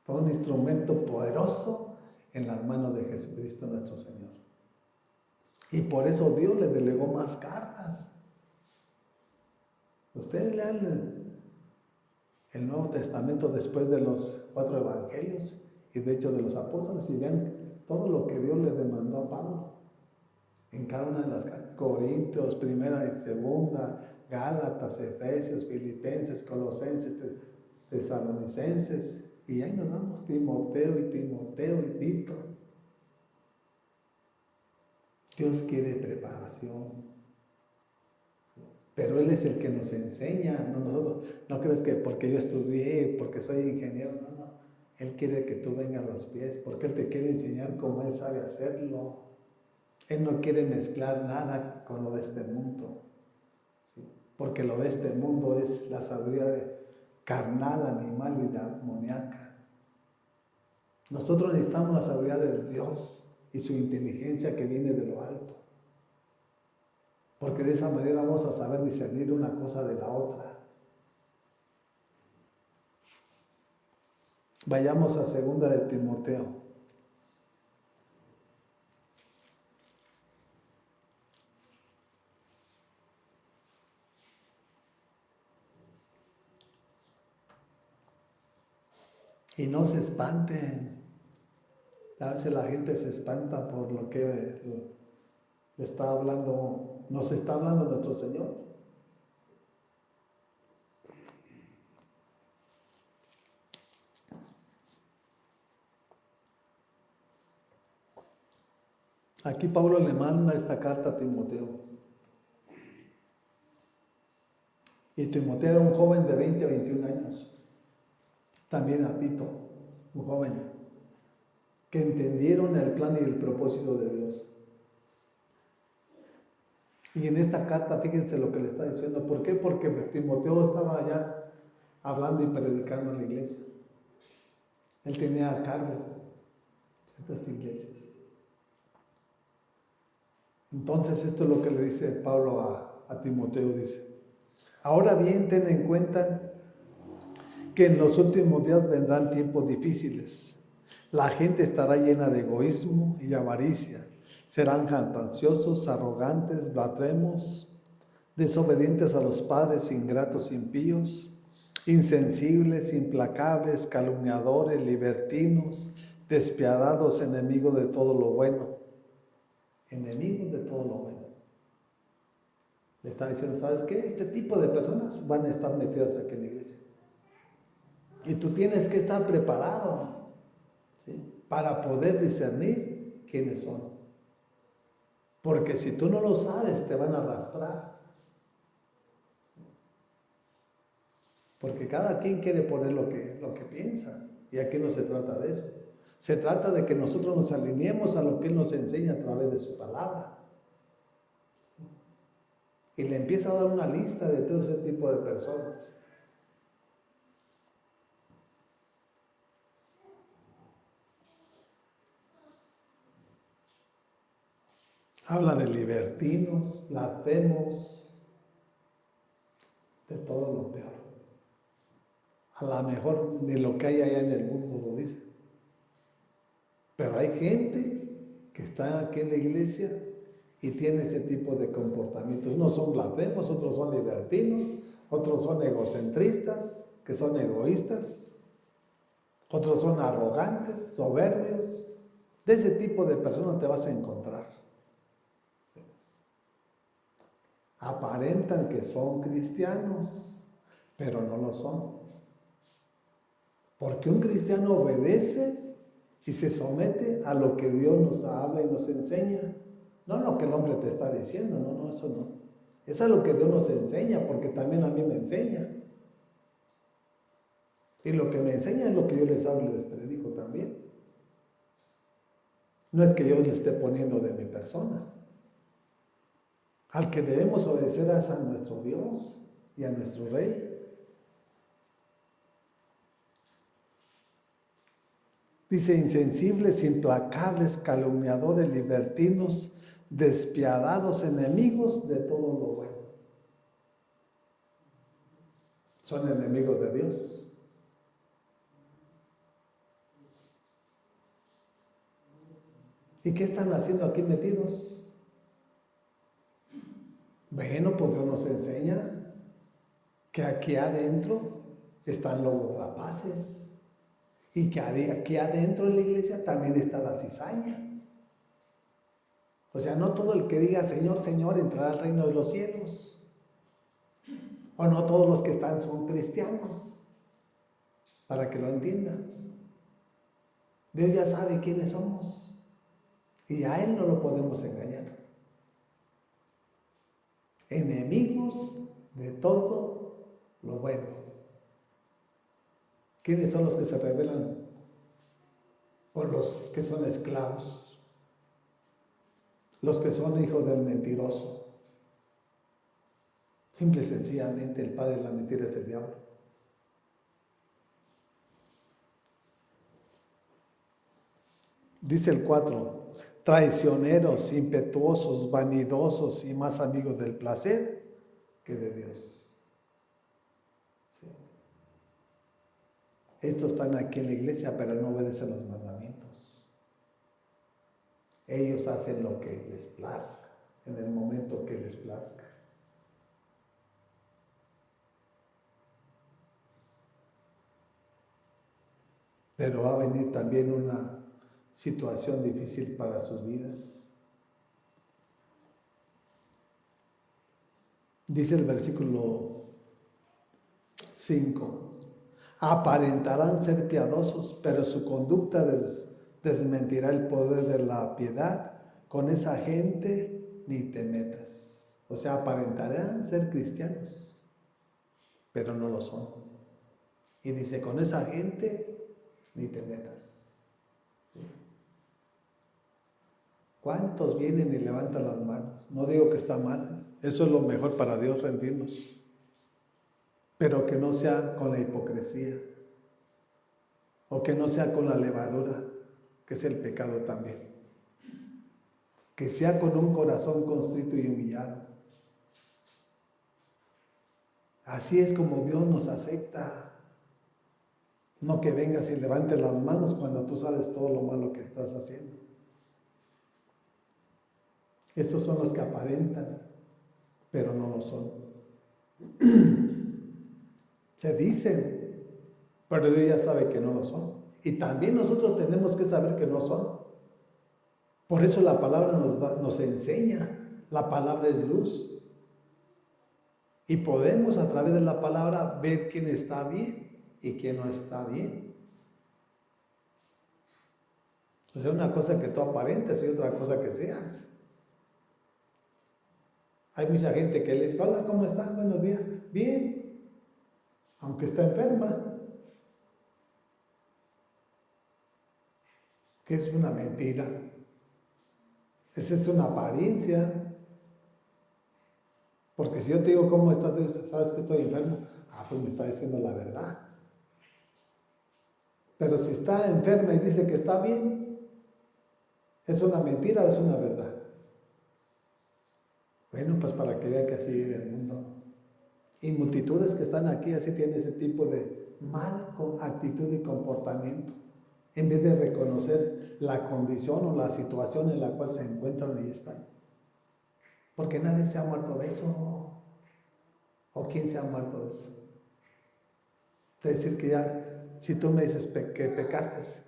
Speaker 1: fue un instrumento poderoso en las manos de Jesucristo nuestro Señor. Y por eso Dios le delegó más cartas. Ustedes lean el Nuevo Testamento después de los 4 evangelios y de hecho de los apóstoles y vean todo lo que Dios le demandó a Pablo en cada una de las cartas. Corintios, primera y segunda, Gálatas, Efesios, Filipenses, Colosenses, Tesalonicenses. Y ahí nos vamos, Timoteo y Tito. Dios quiere preparación. Pero Él es el que nos enseña, no nosotros. No crees que porque yo estudié, porque soy ingeniero, no. Él quiere que tú vengas a los pies, porque Él te quiere enseñar cómo Él sabe hacerlo. Él no quiere mezclar nada con lo de este mundo. ¿Sí? Porque lo de este mundo es la sabiduría carnal, animal y demoníaca. Nosotros necesitamos la sabiduría de Dios y su inteligencia que viene de lo alto. Porque de esa manera vamos a saber discernir una cosa de la otra. Vayamos a 2 de Timoteo. Y no se espanten. A veces la gente se espanta por lo que le está hablando, nos está hablando nuestro Señor. Aquí Pablo le manda esta carta a Timoteo. Y Timoteo era un joven de 20 a 21 años. También a Tito, un joven, que entendieron el plan y el propósito de Dios. Y en esta carta, fíjense lo que le está diciendo. ¿Por qué? Porque Timoteo estaba allá hablando y predicando en la iglesia. Él tenía a cargo ciertas iglesias. Entonces, esto es lo que le dice Pablo a Timoteo, dice: ahora bien, ten en cuenta que en los últimos días vendrán tiempos difíciles. La gente estará llena de egoísmo y avaricia. Serán jactanciosos, arrogantes, blasfemos, desobedientes a los padres, ingratos, impíos, insensibles, implacables, calumniadores, libertinos, despiadados, enemigos de todo lo bueno. Enemigos de todo lo bueno. Le está diciendo, ¿sabes qué? Este tipo de personas van a estar metidas aquí en la iglesia. Y tú tienes que estar preparado, ¿sí?, para poder discernir quiénes son. Porque si tú no lo sabes, te van a arrastrar. Porque cada quien quiere poner lo que piensa. Y aquí no se trata de eso. Se trata de que nosotros nos alineemos a lo que Él nos enseña a través de su palabra. Y le empieza a dar una lista de todo ese tipo de personas. Habla de libertinos, blasfemos, de todo lo peor. A lo mejor ni lo que hay allá en el mundo lo dice. Pero hay gente que está aquí en la iglesia y tiene ese tipo de comportamientos. Unos son blasfemos, otros son libertinos, otros son egocentristas, que son egoístas, otros son arrogantes, soberbios. De ese tipo de personas te vas a encontrar. Sí. Aparentan que son cristianos, pero no lo son. Porque un cristiano obedece y se somete a lo que Dios nos habla y nos enseña. No lo que el hombre te está diciendo, no, eso no. Eso es lo que Dios nos enseña, porque también a mí me enseña. Y lo que me enseña es lo que yo les hablo y les predico también. No es que yo le esté poniendo de mi persona. Al que debemos obedecer es a nuestro Dios y a nuestro Rey. Dice, insensibles, implacables, calumniadores, libertinos, despiadados, enemigos de todo lo bueno. Son enemigos de Dios. ¿Y qué están haciendo aquí metidos? Bueno, pues Dios nos enseña que aquí adentro están lobos rapaces. Y que aquí adentro de la iglesia también está la cizaña. O sea, no todo el que diga Señor, Señor entrará al reino de los cielos. O no todos los que están son cristianos. Para que lo entiendan. Dios ya sabe quiénes somos. Y a Él no lo podemos engañar. Enemigos de todo lo bueno. ¿Quiénes son los que se rebelan? O los que son esclavos. Los que son hijos del mentiroso. Simple y sencillamente el padre de la mentira es el diablo. Dice el 4, traicioneros, impetuosos, vanidosos y más amigos del placer que de Dios. Sí. Estos están aquí en la iglesia, pero no obedecen los mandamientos. Ellos hacen lo que les plazca, en el momento que les plazca. Pero va a venir también una situación difícil para sus vidas. Dice el versículo 5, aparentarán ser piadosos, pero su conducta desmentirá el poder de la piedad. Con esa gente ni te metas. O sea, aparentarán ser cristianos, pero no lo son. Y dice, con esa gente ni te metas. ¿Sí? ¿Cuántos vienen y levantan las manos? No digo que está mal, eso es lo mejor para Dios, rendirnos. Pero que no sea con la hipocresía, o que no sea con la levadura, que es el pecado también. Que sea con un corazón contrito y humillado. Así es como Dios nos acepta. No que vengas y levantes las manos cuando tú sabes todo lo malo que estás haciendo. Estos son los que aparentan, pero no lo son. Se dicen, pero Dios ya sabe que no lo son. Y también nosotros tenemos que saber que no son. Por eso la palabra nos enseña. La palabra es luz. Y podemos a través de la palabra ver quién está bien y quién no está bien. O sea, una cosa que tú aparentes y otra cosa que seas. Hay mucha gente que le dice, hola, ¿cómo estás? Buenos días. Bien, aunque está enferma. Que es una mentira. Esa es una apariencia. Porque si yo te digo cómo estás, sabes que estoy enfermo. Pues me está diciendo la verdad. Pero si está enferma y dice que está bien, ¿es una mentira o es una verdad? Bueno, pues para que vean que así vive el mundo. Y multitudes que están aquí así tienen ese tipo de mal actitud y comportamiento. En vez de reconocer la condición o la situación en la cual se encuentran y están. Porque nadie se ha muerto de eso. ¿O quién se ha muerto de eso? Es decir, que ya, si tú me dices que pecaste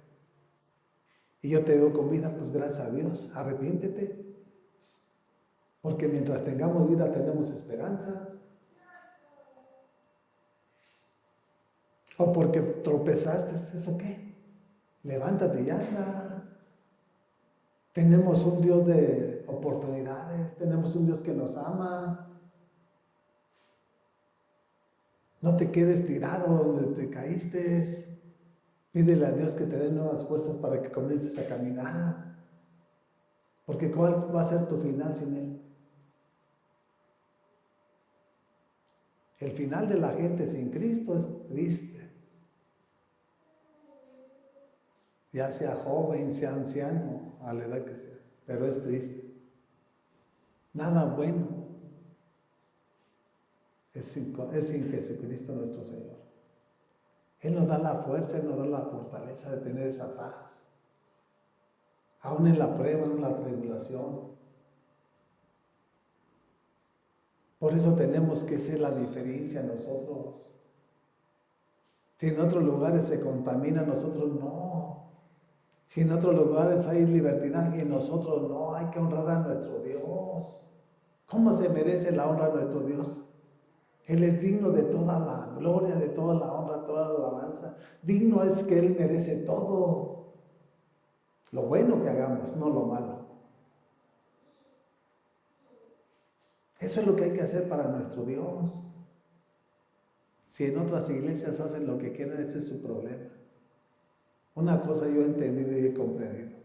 Speaker 1: y yo te veo con vida, pues gracias a Dios, arrepiéntete. Porque mientras tengamos vida tenemos esperanza. O porque tropezaste, ¿eso qué? Levántate y anda. Tenemos un Dios de oportunidades, tenemos un Dios que nos ama. No te quedes tirado donde te caíste. Pídele a Dios que te dé nuevas fuerzas para que comiences a caminar. Porque ¿cuál va a ser tu final sin Él? El final de la gente sin Cristo es triste. Ya sea joven, sea anciano, a la edad que sea. Pero es triste. Nada bueno es sin Jesucristo nuestro Señor. Él nos da la fuerza, Él nos da la fortaleza de tener esa paz. Aún en la prueba, en la tribulación. Por eso tenemos que ser la diferencia nosotros. Si en otros lugares se contamina, nosotros no. Si en otros lugares hay libertinaje, nosotros no. Hay que honrar a nuestro Dios. ¿Cómo se merece la honra a nuestro Dios? Él es digno de toda la gloria, de toda la honra, toda la alabanza. Digno es que Él merece todo. Lo bueno que hagamos, no lo malo. Eso es lo que hay que hacer para nuestro Dios. Si en otras iglesias hacen lo que quieren, ese es su problema. Una cosa yo he entendido y he comprendido.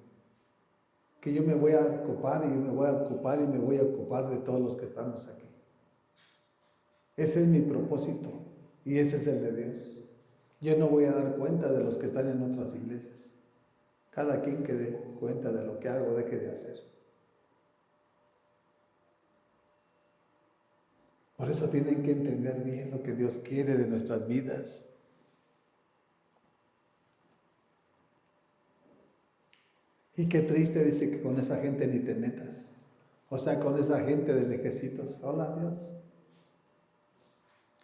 Speaker 1: Que yo me voy a ocupar y me voy a ocupar y me voy a ocupar de todos los que estamos aquí. Ese es mi propósito y ese es el de Dios. Yo no voy a dar cuenta de los que están en otras iglesias. Cada quien que dé cuenta de lo que hago o deje de hacer. Por eso tienen que entender bien lo que Dios quiere de nuestras vidas. Y qué triste dice que con esa gente ni te metas. O sea, con esa gente de lejecitos. Hola Dios.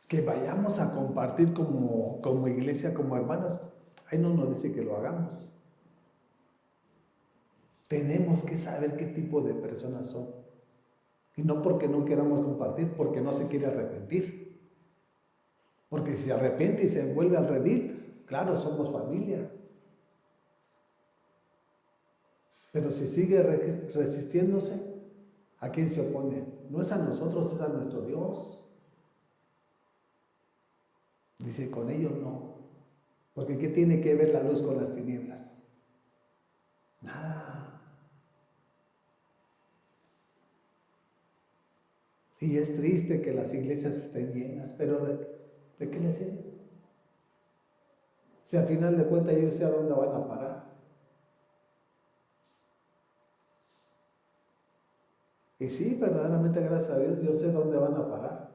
Speaker 1: Que vayamos a compartir como iglesia, como hermanos. Ahí no nos dice que lo hagamos. Tenemos que saber qué tipo de personas son. Y no porque no queramos compartir, porque no se quiere arrepentir. Porque si se arrepiente y se vuelve al redil, claro, somos familia. Pero si sigue resistiéndose, ¿a quién se opone? No es a nosotros, es a nuestro Dios. Dice, con ellos no. Porque ¿qué tiene que ver la luz con las tinieblas? Nada. Y es triste que las iglesias estén llenas, pero ¿de qué les sirve? Si al final de cuentas yo sé a dónde van a parar. Y sí, verdaderamente gracias a Dios, yo sé dónde van a parar.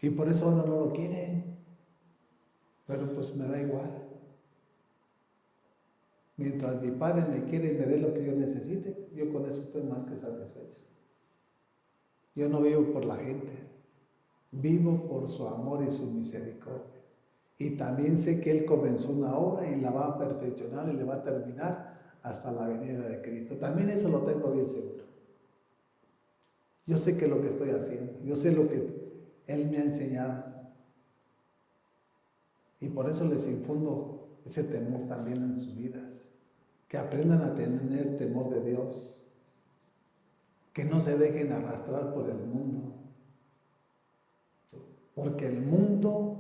Speaker 1: Y por eso ahora no lo quieren. Pero pues me da igual. Mientras mi Padre me quiere y me dé lo que yo necesite, yo con eso estoy más que satisfecho. Yo no vivo por la gente, vivo por su amor y su misericordia. Y también sé que Él comenzó una obra y la va a perfeccionar y le va a terminar hasta la venida de Cristo. También eso lo tengo bien seguro. Yo sé que lo que estoy haciendo, yo sé lo que Él me ha enseñado. Y por eso les infundo ese temor también en sus vidas. Que aprendan a tener temor de Dios. Que no se dejen arrastrar por el mundo. Porque el mundo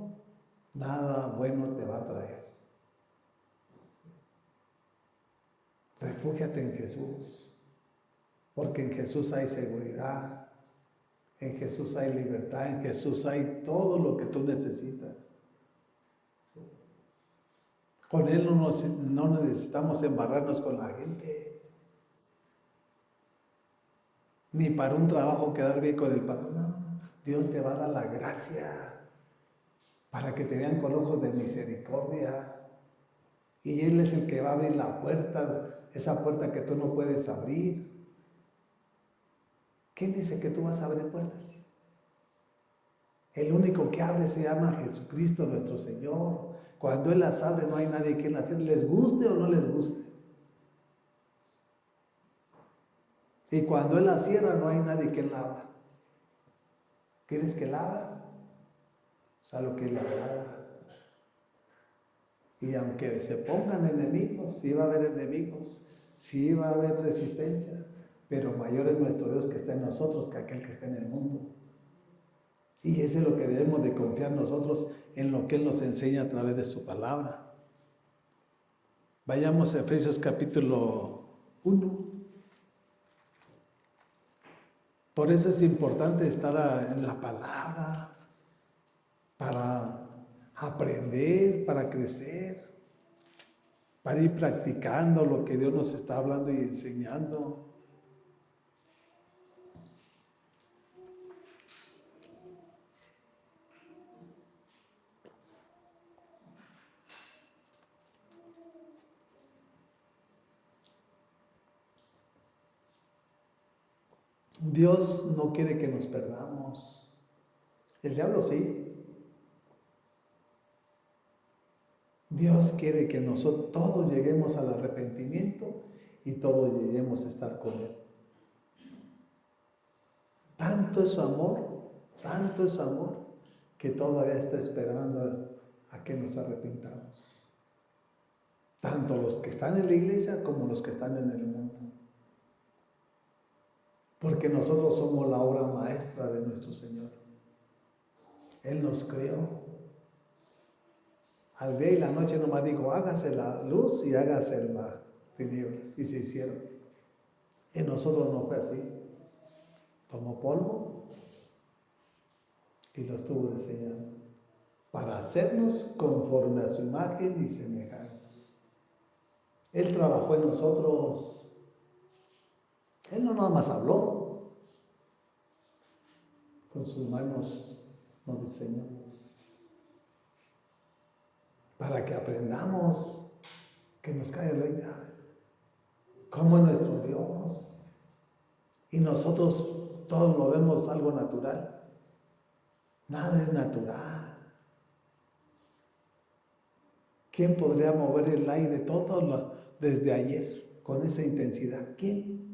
Speaker 1: nada bueno te va a traer. Refúgiate en Jesús. Porque en Jesús hay seguridad. En Jesús hay libertad. En Jesús hay todo lo que tú necesitas. Con Él no necesitamos embarrarnos con la gente. Ni para un trabajo quedar bien con el patrón. No. Dios te va a dar la gracia para que te vean con ojos de misericordia. Y Él es el que va a abrir la puerta, esa puerta que tú no puedes abrir. ¿Quién dice que tú vas a abrir puertas? El único que abre se llama Jesucristo nuestro Señor. Cuando Él las abre no hay nadie quien las cierre, les guste o no les guste. Y cuando Él las cierra no hay nadie quien la abra. ¿Quieres que la abra? O sea, lo que le agrada. Y aunque se pongan enemigos, sí va a haber enemigos, sí va a haber resistencia, pero mayor es nuestro Dios que está en nosotros que aquel que está en el mundo. Y eso es lo que debemos de confiar nosotros en lo que Él nos enseña a través de su palabra. Vayamos a Efesios capítulo 1. Por eso es importante estar en la palabra, para aprender, para crecer, para ir practicando lo que Dios nos está hablando y enseñando. Dios no quiere que nos perdamos. El diablo sí. Dios quiere que nosotros todos lleguemos al arrepentimiento y todos lleguemos a estar con Él. Tanto es su amor, que todavía está esperando a que nos arrepintamos. Tanto los que están en la iglesia como los que están en el mundo. Porque nosotros somos la obra maestra de nuestro Señor. Él nos creó. Al día y la noche nomás dijo, hágase la luz y hágase las tinieblas. Y se hicieron. En nosotros no fue así. Tomó polvo y lo estuvo diseñando para hacernos conforme a su imagen y semejanza. Él trabajó en nosotros. Él no nada más habló. Con sus manos nos diseñó. Para que aprendamos que nos cae el rey, cómo es nuestro Dios. Y nosotros todos lo vemos algo natural. Nada es natural. ¿Quién podría mover el aire todo desde ayer con esa intensidad? ¿Quién?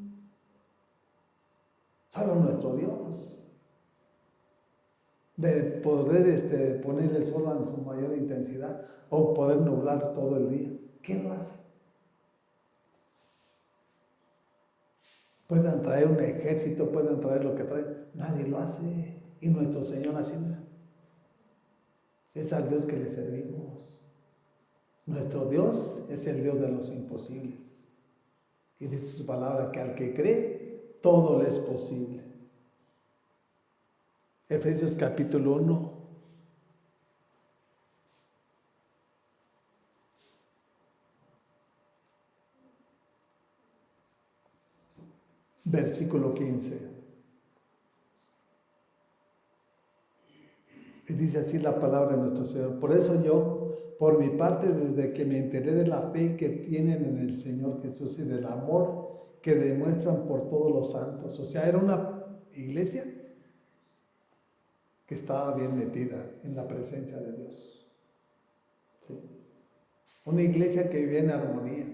Speaker 1: Solo nuestro Dios. De poder poner el sol en su mayor intensidad o poder nublar todo el día. ¿Quién lo hace? Pueden traer un ejército, pueden traer lo que traen. Nadie lo hace. Y nuestro Señor así, mira. Es al Dios que le servimos. Nuestro Dios es el Dios de los imposibles. Y dice su palabra que al que cree, todo le es posible. Efesios capítulo 1. Versículo 15. Y dice así la palabra de nuestro Señor. Por eso yo, por mi parte, desde que me enteré de la fe que tienen en el Señor Jesús y del amor que demuestran por todos los santos. O sea, era una iglesia que estaba bien metida en la presencia de Dios. ¿Sí? Una iglesia que vivía en armonía.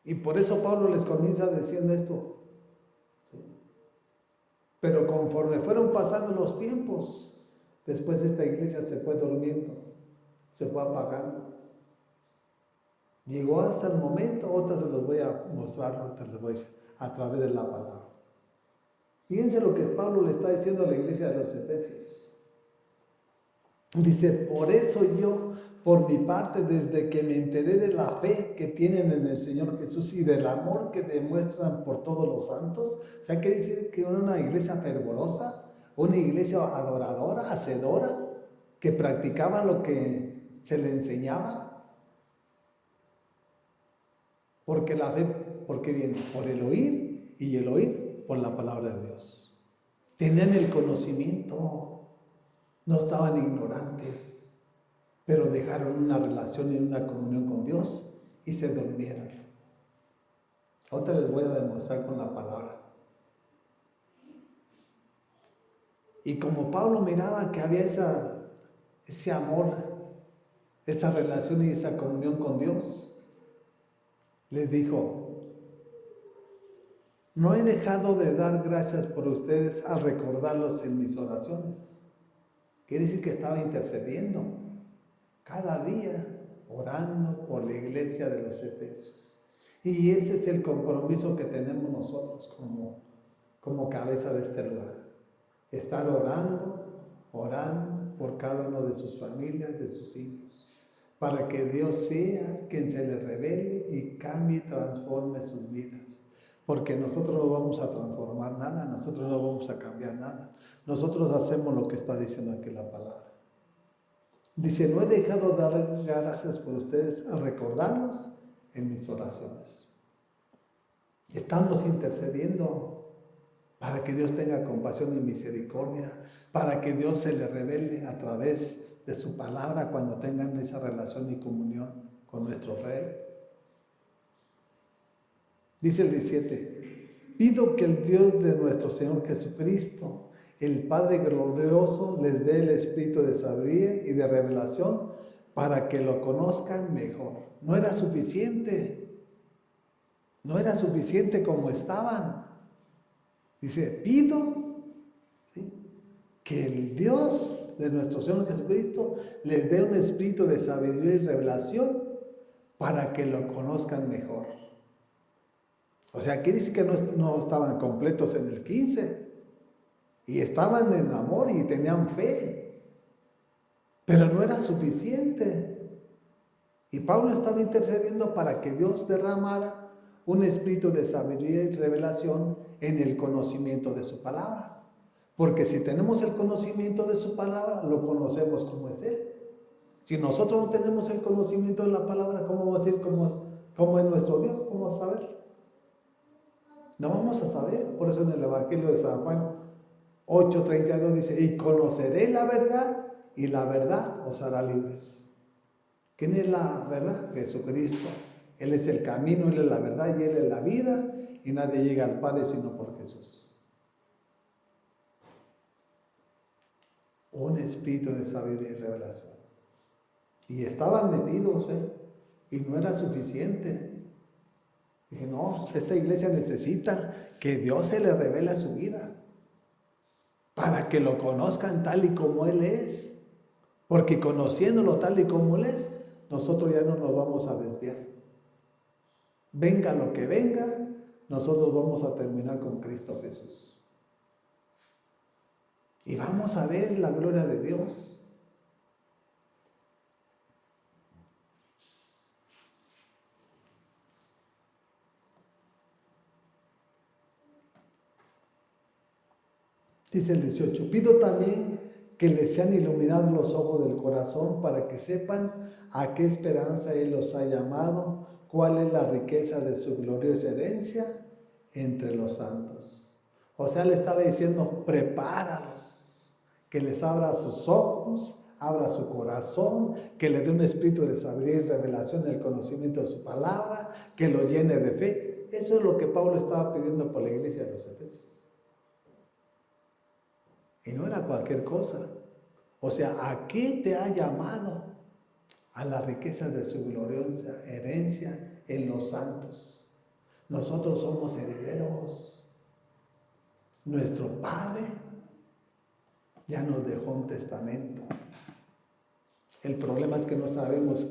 Speaker 1: Y por eso Pablo les comienza diciendo esto. ¿Sí? Pero conforme fueron pasando los tiempos, después esta iglesia se fue durmiendo, se fue apagando. Llegó hasta el momento, ahorita se los voy a mostrar, ahorita les voy a decir, a través de la palabra. Fíjense lo que Pablo le está diciendo a la iglesia de los Efesios. Dice, por eso yo, por mi parte, desde que me enteré de la fe que tienen en el Señor Jesús y del amor que demuestran por todos los santos, o sea, quiere decir que era una iglesia fervorosa, una iglesia adoradora, hacedora, que practicaba lo que se le enseñaba. Porque la fe, ¿por qué viene? Por el oír, y el oír por la palabra de Dios. Tenían el conocimiento, no estaban ignorantes, pero dejaron una relación y una comunión con Dios y se durmieron. Ahora les voy a demostrar con la palabra. Y como Pablo miraba que había ese amor, esa relación y esa comunión con Dios, les dijo, no he dejado de dar gracias por ustedes al recordarlos en mis oraciones. Quiere decir que estaba intercediendo cada día, orando por la iglesia de los Efesios. Y ese es el compromiso que tenemos nosotros como cabeza de este lugar. Estar orando por cada uno de sus familias, de sus hijos, para que Dios sea quien se les revele y cambie y transforme sus vidas. Porque nosotros no vamos a transformar nada, nosotros no vamos a cambiar nada. Nosotros hacemos lo que está diciendo aquí la palabra. Dice, no he dejado de dar gracias por ustedes al recordarlos en mis oraciones. Estamos intercediendo para que Dios tenga compasión y misericordia, para que Dios se le revele a través de su palabra cuando tengan esa relación y comunión con nuestro Rey. Dice el 17, pido que el Dios de nuestro Señor Jesucristo, el Padre glorioso, les dé el espíritu de sabiduría y de revelación para que lo conozcan mejor. No era suficiente como estaban. Dice, pido, ¿sí?, que el Dios de nuestro Señor Jesucristo les dé un espíritu de sabiduría y revelación para que lo conozcan mejor. O sea, quiere decir que no estaban completos en el 15 y estaban en amor y tenían fe, pero no era suficiente. Y Pablo estaba intercediendo para que Dios derramara un espíritu de sabiduría y revelación en el conocimiento de su palabra. Porque si tenemos el conocimiento de su palabra, lo conocemos como es Él. Si nosotros no tenemos el conocimiento de la palabra, ¿cómo vamos a decir cómo es nuestro Dios? ¿Cómo vamos a saber? No vamos a saber. Por eso en el Evangelio de San Juan 8:32 dice, y conoceré la verdad, y la verdad os hará libres. ¿Quién es la verdad? Jesucristo. Él es el camino, Él es la verdad y Él es la vida, y nadie llega al Padre sino por Jesús. Un espíritu de sabiduría y revelación. Y estaban metidos, y no era suficiente. Dije, no, esta iglesia necesita que Dios se le revele a su vida, para que lo conozcan tal y como Él es. Porque conociéndolo tal y como Él es, nosotros ya no nos vamos a desviar. Venga lo que venga, nosotros vamos a terminar con Cristo Jesús. Y vamos a ver la gloria de Dios. Dice el 18, pido también que les sean iluminados los ojos del corazón para que sepan a qué esperanza Él los ha llamado, cuál es la riqueza de su gloriosa herencia entre los santos. O sea, le estaba diciendo, prepáralos, que les abra sus ojos, abra su corazón, que le dé un espíritu de sabiduría y revelación en el conocimiento de su palabra, que los llene de fe. Eso es lo que Pablo estaba pidiendo por la iglesia de los Efesios. Y no era cualquier cosa. O sea, ¿a qué te ha llamado? A la riqueza de su gloriosa herencia en los santos. Nosotros somos herederos. Nuestro Padre ya nos dejó un testamento. El problema es que no sabemos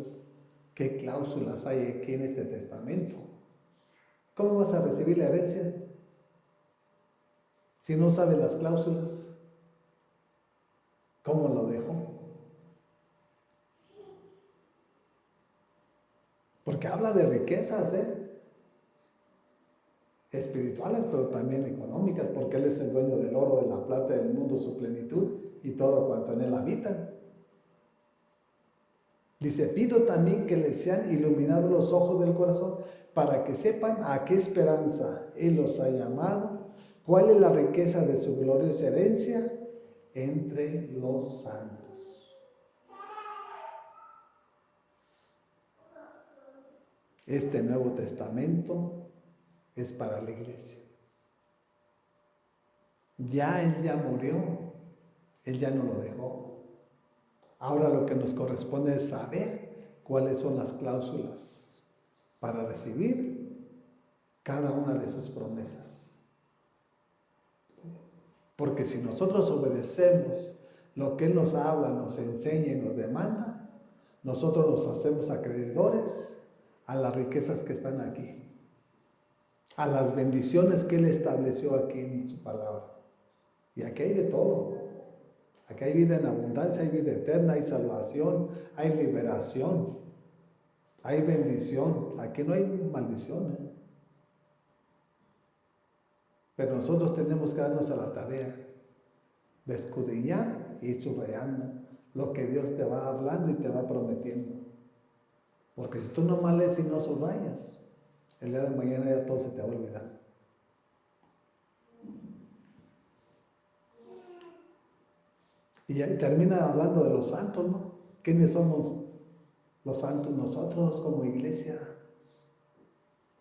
Speaker 1: qué cláusulas hay aquí en este testamento. ¿Cómo vas a recibir la herencia si no sabes las cláusulas? ¿Cómo lo dejó? Porque habla de riquezas, espirituales, pero también económicas, porque Él es el dueño del oro, de la plata, del mundo, su plenitud y todo cuanto en Él habita. Dice, pido también que les sean iluminados los ojos del corazón para que sepan a qué esperanza Él los ha llamado, cuál es la riqueza de su gloriosa herencia entre los santos. Este Nuevo Testamento es para la iglesia. Ya Él ya murió, Él ya no lo dejó. Ahora lo que nos corresponde es saber cuáles son las cláusulas para recibir cada una de sus promesas. Porque si nosotros obedecemos lo que Él nos habla, nos enseña y nos demanda, nosotros nos hacemos acreedores a las riquezas que están aquí, a las bendiciones que Él estableció aquí en su palabra. Y aquí hay de todo. Aquí hay vida en abundancia, hay vida eterna, hay salvación, hay liberación, hay bendición. Aquí no hay maldición, Pero nosotros tenemos que darnos a la tarea de escudriñar y ir subrayando lo que Dios te va hablando y te va prometiendo. Porque si tú nomás lees y no subrayas, el día de mañana ya todo se te va a olvidar. Y termina hablando de los santos, ¿no? ¿Quiénes somos los santos? Nosotros como iglesia.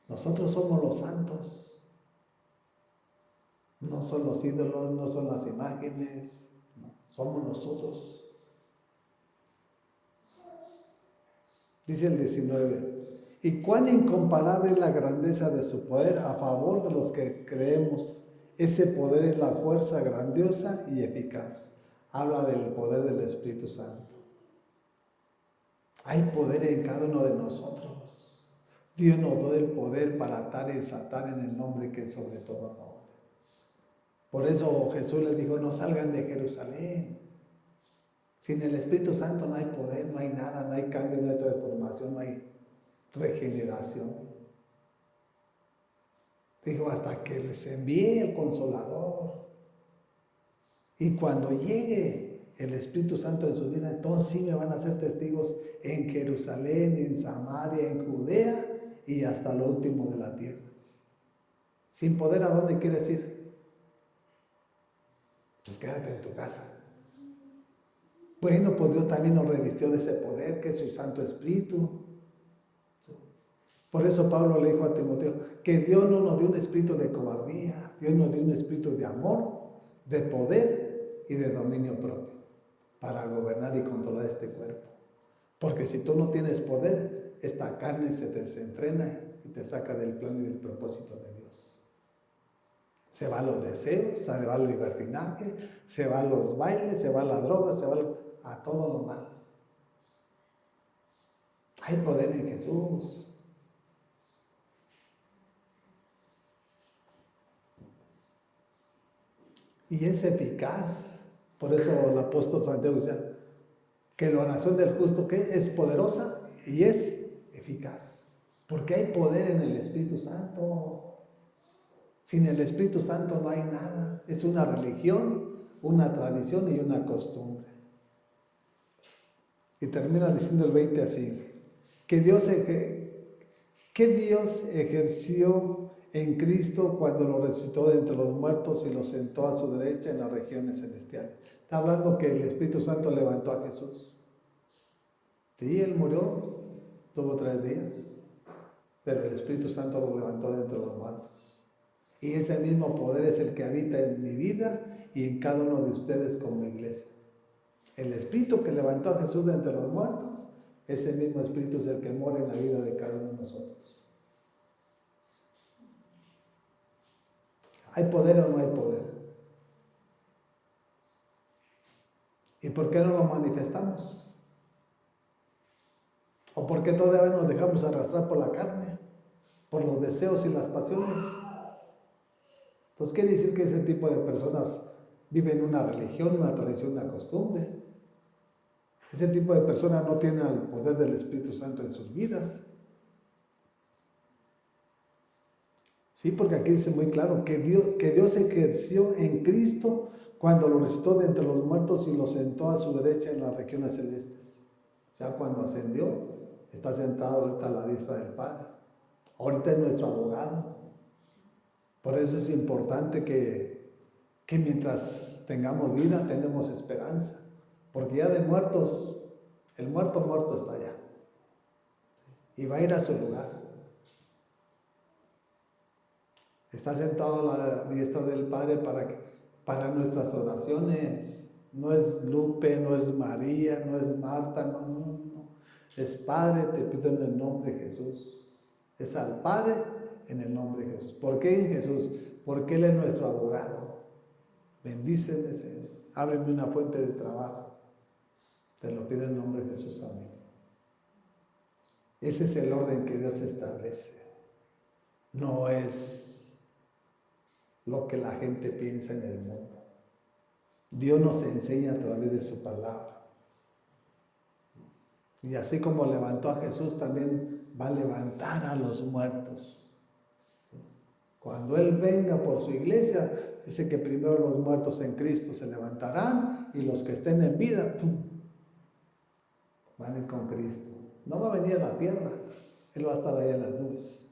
Speaker 1: Nosotros somos los santos. No son los ídolos, no son las imágenes, no, somos nosotros. Dice el 19, y cuán incomparable es la grandeza de su poder a favor de los que creemos. Ese poder es la fuerza grandiosa y eficaz. Habla del poder del Espíritu Santo. Hay poder en cada uno de nosotros. Dios nos dio el poder para atar y desatar en el nombre que es sobre todo nombre. Por eso Jesús les dijo, no salgan de Jerusalén. Sin el Espíritu Santo no hay poder, no hay nada, no hay cambio, no hay transformación, no hay regeneración. Dijo, hasta que les envíe el Consolador. Y cuando llegue el Espíritu Santo en su vida, entonces sí me van a ser testigos en Jerusalén, en Samaria, en Judea y hasta lo último de la tierra. Sin poder, ¿a dónde quieres ir? Pues quédate en tu casa. Bueno, pues Dios también nos revistió de ese poder que es su Santo Espíritu. Por eso Pablo le dijo a Timoteo que Dios no nos dio un espíritu de cobardía, Dios nos dio un espíritu de amor, de poder y de dominio propio para gobernar y controlar este cuerpo. Porque si tú no tienes poder, esta carne se te desenfrena y te saca del plan y del propósito de Dios. Se van los deseos, se va el libertinaje, se van los bailes, se va la droga, se va a todo lo malo. Hay poder en Jesús. Y es eficaz. Por eso el apóstol Santiago dice que la oración del justo que es poderosa y es eficaz. Porque hay poder en el Espíritu Santo. Sin el Espíritu Santo no hay nada. Es una religión, una tradición y una costumbre. Y termina diciendo el 20 así, que Dios ejerció en Cristo cuando lo resucitó de entre los muertos y lo sentó a su derecha en las regiones celestiales. Está hablando que el Espíritu Santo levantó a Jesús. Sí, Él murió, tuvo 3 días, pero el Espíritu Santo lo levantó de entre los muertos. Y ese mismo poder es el que habita en mi vida y en cada uno de ustedes como iglesia. El Espíritu que levantó a Jesús de entre los muertos, ese mismo Espíritu es el que mora en la vida de cada uno de nosotros. ¿Hay poder o no hay poder? ¿Y por qué no lo manifestamos? ¿O por qué todavía nos dejamos arrastrar por la carne, por los deseos y las pasiones? Entonces quiere decir que ese tipo de personas viven una religión, una tradición, una costumbre. Ese tipo de personas no tienen el poder del Espíritu Santo en sus vidas. Sí, porque aquí dice muy claro que Dios ejerció en Cristo cuando lo resucitó de entre los muertos y lo sentó a su derecha en las regiones celestes. O sea, cuando ascendió, está sentado ahorita a la diestra del Padre. Ahorita es nuestro abogado. Por eso es importante que mientras tengamos vida, tenemos esperanza. Porque ya de muertos, el muerto está allá. Y va a ir a su lugar. Está sentado a la diestra del Padre para nuestras oraciones. No es Lupe, no es María, no es Marta, no. Es Padre, te pido en el nombre de Jesús. Es al Padre en el nombre de Jesús. ¿Por qué en Jesús? Porque Él es nuestro abogado. Bendíceme, Señor. Ábreme una fuente de trabajo. Te lo pido en el nombre de Jesús. Amén. Ese es el orden que Dios establece. No es lo que la gente piensa en el mundo. Dios nos enseña a través de su palabra. Y así como levantó a Jesús, también va a levantar a los muertos. Cuando Él venga por su iglesia, dice que primero los muertos en Cristo se levantarán y los que estén en vida, ¡pum!, van a ir con Cristo. No va a venir a la tierra, Él va a estar allá en las nubes.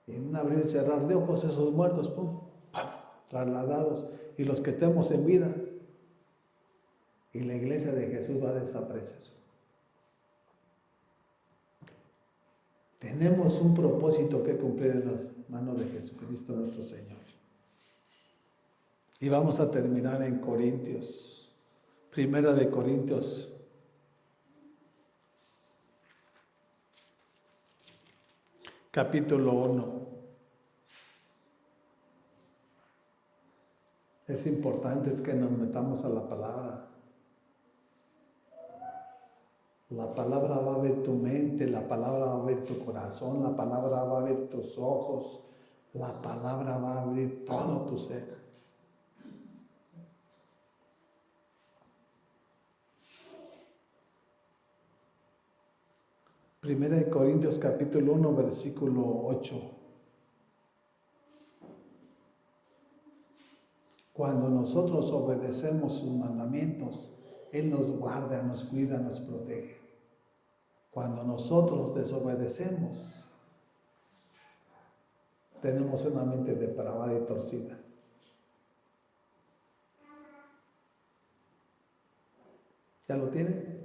Speaker 1: Y en un abrir y cerrar de ojos, esos muertos, ¡pum!, ¡pum!, trasladados. Y los que estemos en vida, y la iglesia de Jesús va a desaparecer. Tenemos un propósito que cumplir en las manos de Jesucristo nuestro Señor. Y vamos a terminar en Corintios. Primera de Corintios. Capítulo 1. Es importante que nos metamos a la palabra. La palabra va a ver tu mente, la palabra va a ver tu corazón, la palabra va a ver tus ojos, la palabra va a abrir todo tu ser. Primera de Corintios capítulo 1, versículo 8. Cuando nosotros obedecemos sus mandamientos, Él nos guarda, nos cuida, nos protege. Cuando nosotros desobedecemos, tenemos una mente depravada y torcida. ¿Ya lo tienen?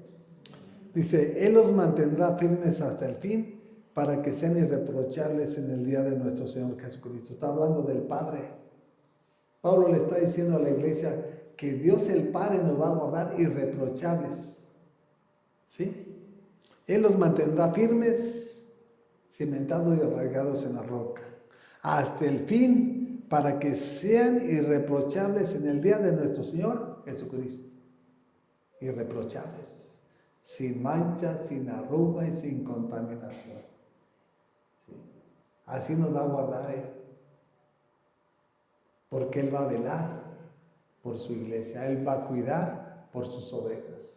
Speaker 1: Dice, Él los mantendrá firmes hasta el fin para que sean irreprochables en el día de nuestro Señor Jesucristo. Está hablando del Padre. Pablo le está diciendo a la iglesia que Dios el Padre nos va a guardar irreprochables. ¿Sí? Él los mantendrá firmes, cimentados y arraigados en la roca, hasta el fin, para que sean irreprochables en el día de nuestro Señor Jesucristo. Irreprochables, sin mancha, sin arruga y sin contaminación. ¿Sí? Así nos va a guardar Él, porque Él va a velar por su iglesia, Él va a cuidar por sus ovejas.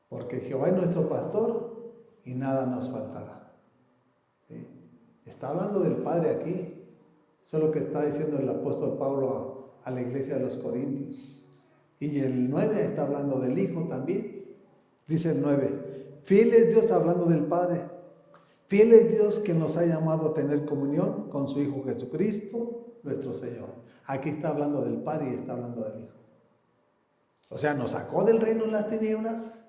Speaker 1: Porque Jehová es nuestro pastor y nada nos faltará. ¿Sí? Está hablando del Padre aquí. Eso es lo que está diciendo el apóstol Pablo a la iglesia de los Corintios. Y el 9 está hablando del Hijo también. Dice el 9, fiel es Dios, hablando del Padre. Fiel es Dios que nos ha llamado a tener comunión con su Hijo Jesucristo, nuestro Señor. Aquí está hablando del Padre y está hablando del Hijo. O sea, nos sacó del reino de las tinieblas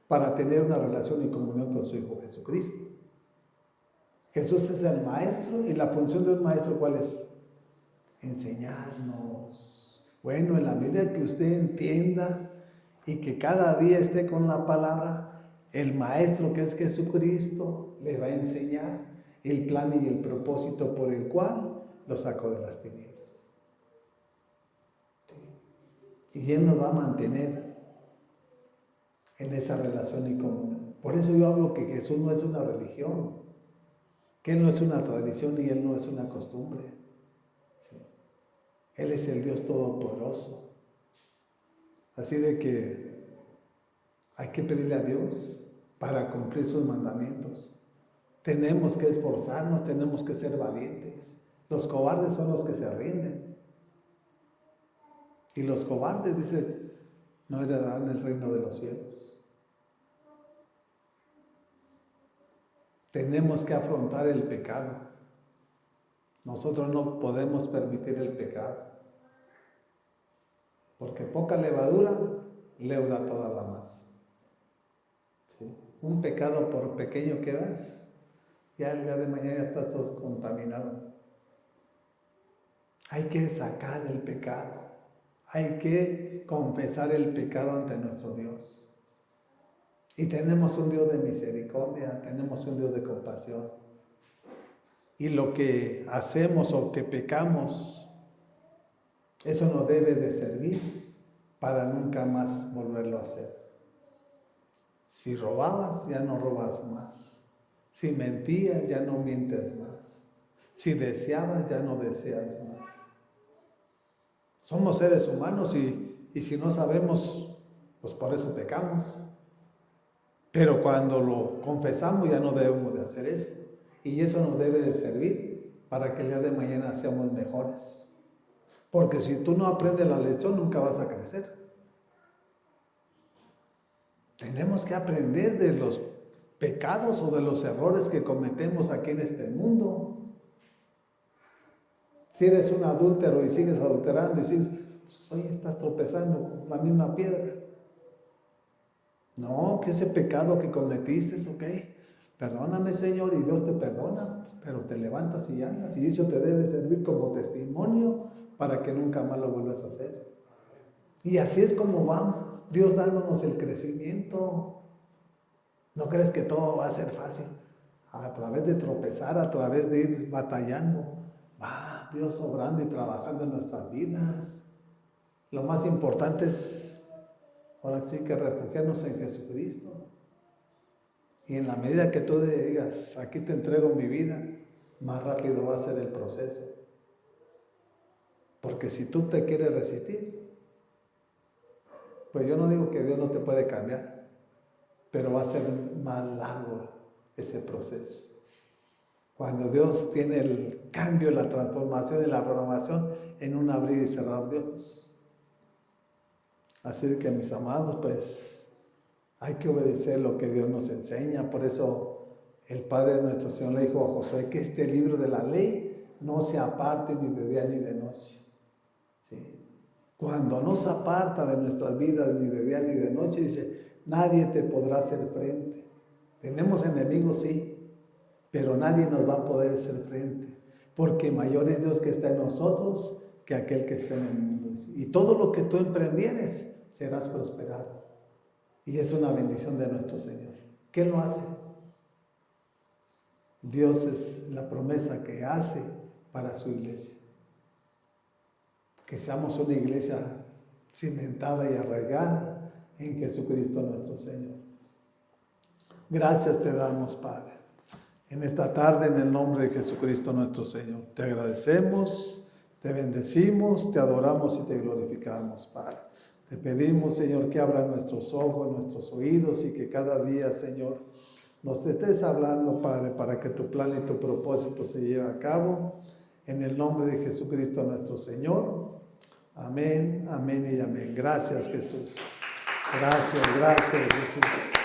Speaker 1: para tener una relación y comunión con su Hijo Jesucristo. Jesús es el Maestro, y la función de un Maestro, ¿cuál es? enseñarnos. Bueno, en la medida que usted entienda y que cada día esté con la palabra, el Maestro que es Jesucristo le va a enseñar el plan y el propósito por el cual lo sacó de las tinieblas. Y Él nos va a mantener en esa relación y comunión. Por eso yo hablo que Jesús no es una religión, que Él no es una tradición y Él no es una costumbre. ¿Sí? Él es el Dios Todopoderoso. Así de que hay que pedirle a Dios para cumplir sus mandamientos. Tenemos que esforzarnos, tenemos que ser valientes. Los cobardes son los que se rinden. Y los cobardes, dice, no heredarán el reino de los cielos. Tenemos que afrontar el pecado. Nosotros no podemos permitir el pecado. Porque poca levadura leuda toda la masa. ¿Sí? Un pecado, por pequeño que veas, ya el día de mañana ya estás todo contaminado. Hay que sacar el pecado. Hay que confesar el pecado ante nuestro Dios. Y tenemos un Dios de misericordia, tenemos un Dios de compasión. Y lo que hacemos o que pecamos, eso nos debe de servir para nunca más volverlo a hacer. Si robabas, ya no robas más. Si mentías, ya no mientes más. Si deseabas, ya no deseas más. Somos seres humanos y si no sabemos, pues por eso pecamos. Pero cuando lo confesamos ya no debemos de hacer eso. Y eso nos debe de servir para que el día de mañana seamos mejores. Porque si tú no aprendes la lección, nunca vas a crecer. Tenemos que aprender de los pecados o de los errores que cometemos aquí en este mundo. Si eres un adúltero y sigues adulterando y sigues, pues hoy estás tropezando con la misma piedra. No, que ese pecado que cometiste, ok, perdóname Señor, y Dios te perdona, pero te levantas y andas, y eso te debe servir como testimonio para que nunca más lo vuelvas a hacer. Y así es como va Dios dándonos el crecimiento. No crees que todo va a ser fácil. A través de tropezar, a través de ir batallando, va Dios obrando y trabajando en nuestras vidas. Lo más importante es ahora sí que refugiarnos en Jesucristo. Y en la medida que tú digas, aquí te entrego mi vida, más rápido va a ser el proceso. Porque si tú te quieres resistir, pues yo no digo que Dios no te puede cambiar, pero va a ser más largo ese proceso. Cuando Dios tiene el cambio, la transformación y la renovación en un abrir y cerrar de ojos. Así que mis amados, pues hay que obedecer lo que Dios nos enseña. Por eso el Padre de nuestro Señor le dijo a Josué que este libro de la ley no se aparte ni de día ni de noche. ¿Sí? Cuando no se aparta de nuestras vidas ni de día ni de noche, dice, nadie te podrá hacer frente. Tenemos enemigos, sí, pero nadie nos va a poder hacer frente. Porque mayor es Dios que está en nosotros que aquel que está en el mundo. Y todo lo que tú emprendieres, serás prosperado. Y es una bendición de nuestro Señor. ¿Qué lo hace? Dios es la promesa que hace para su iglesia. Que seamos una iglesia cimentada y arraigada en Jesucristo nuestro Señor. Gracias te damos, Padre. En esta tarde, en el nombre de Jesucristo nuestro Señor, te agradecemos, te bendecimos, te adoramos y te glorificamos, Padre. Te pedimos, Señor, que abra nuestros ojos, nuestros oídos y que cada día, Señor, nos estés hablando, Padre, para que tu plan y tu propósito se lleve a cabo. En el nombre de Jesucristo nuestro Señor. Amén, amén y amén. Gracias, Jesús. Gracias, gracias, Jesús.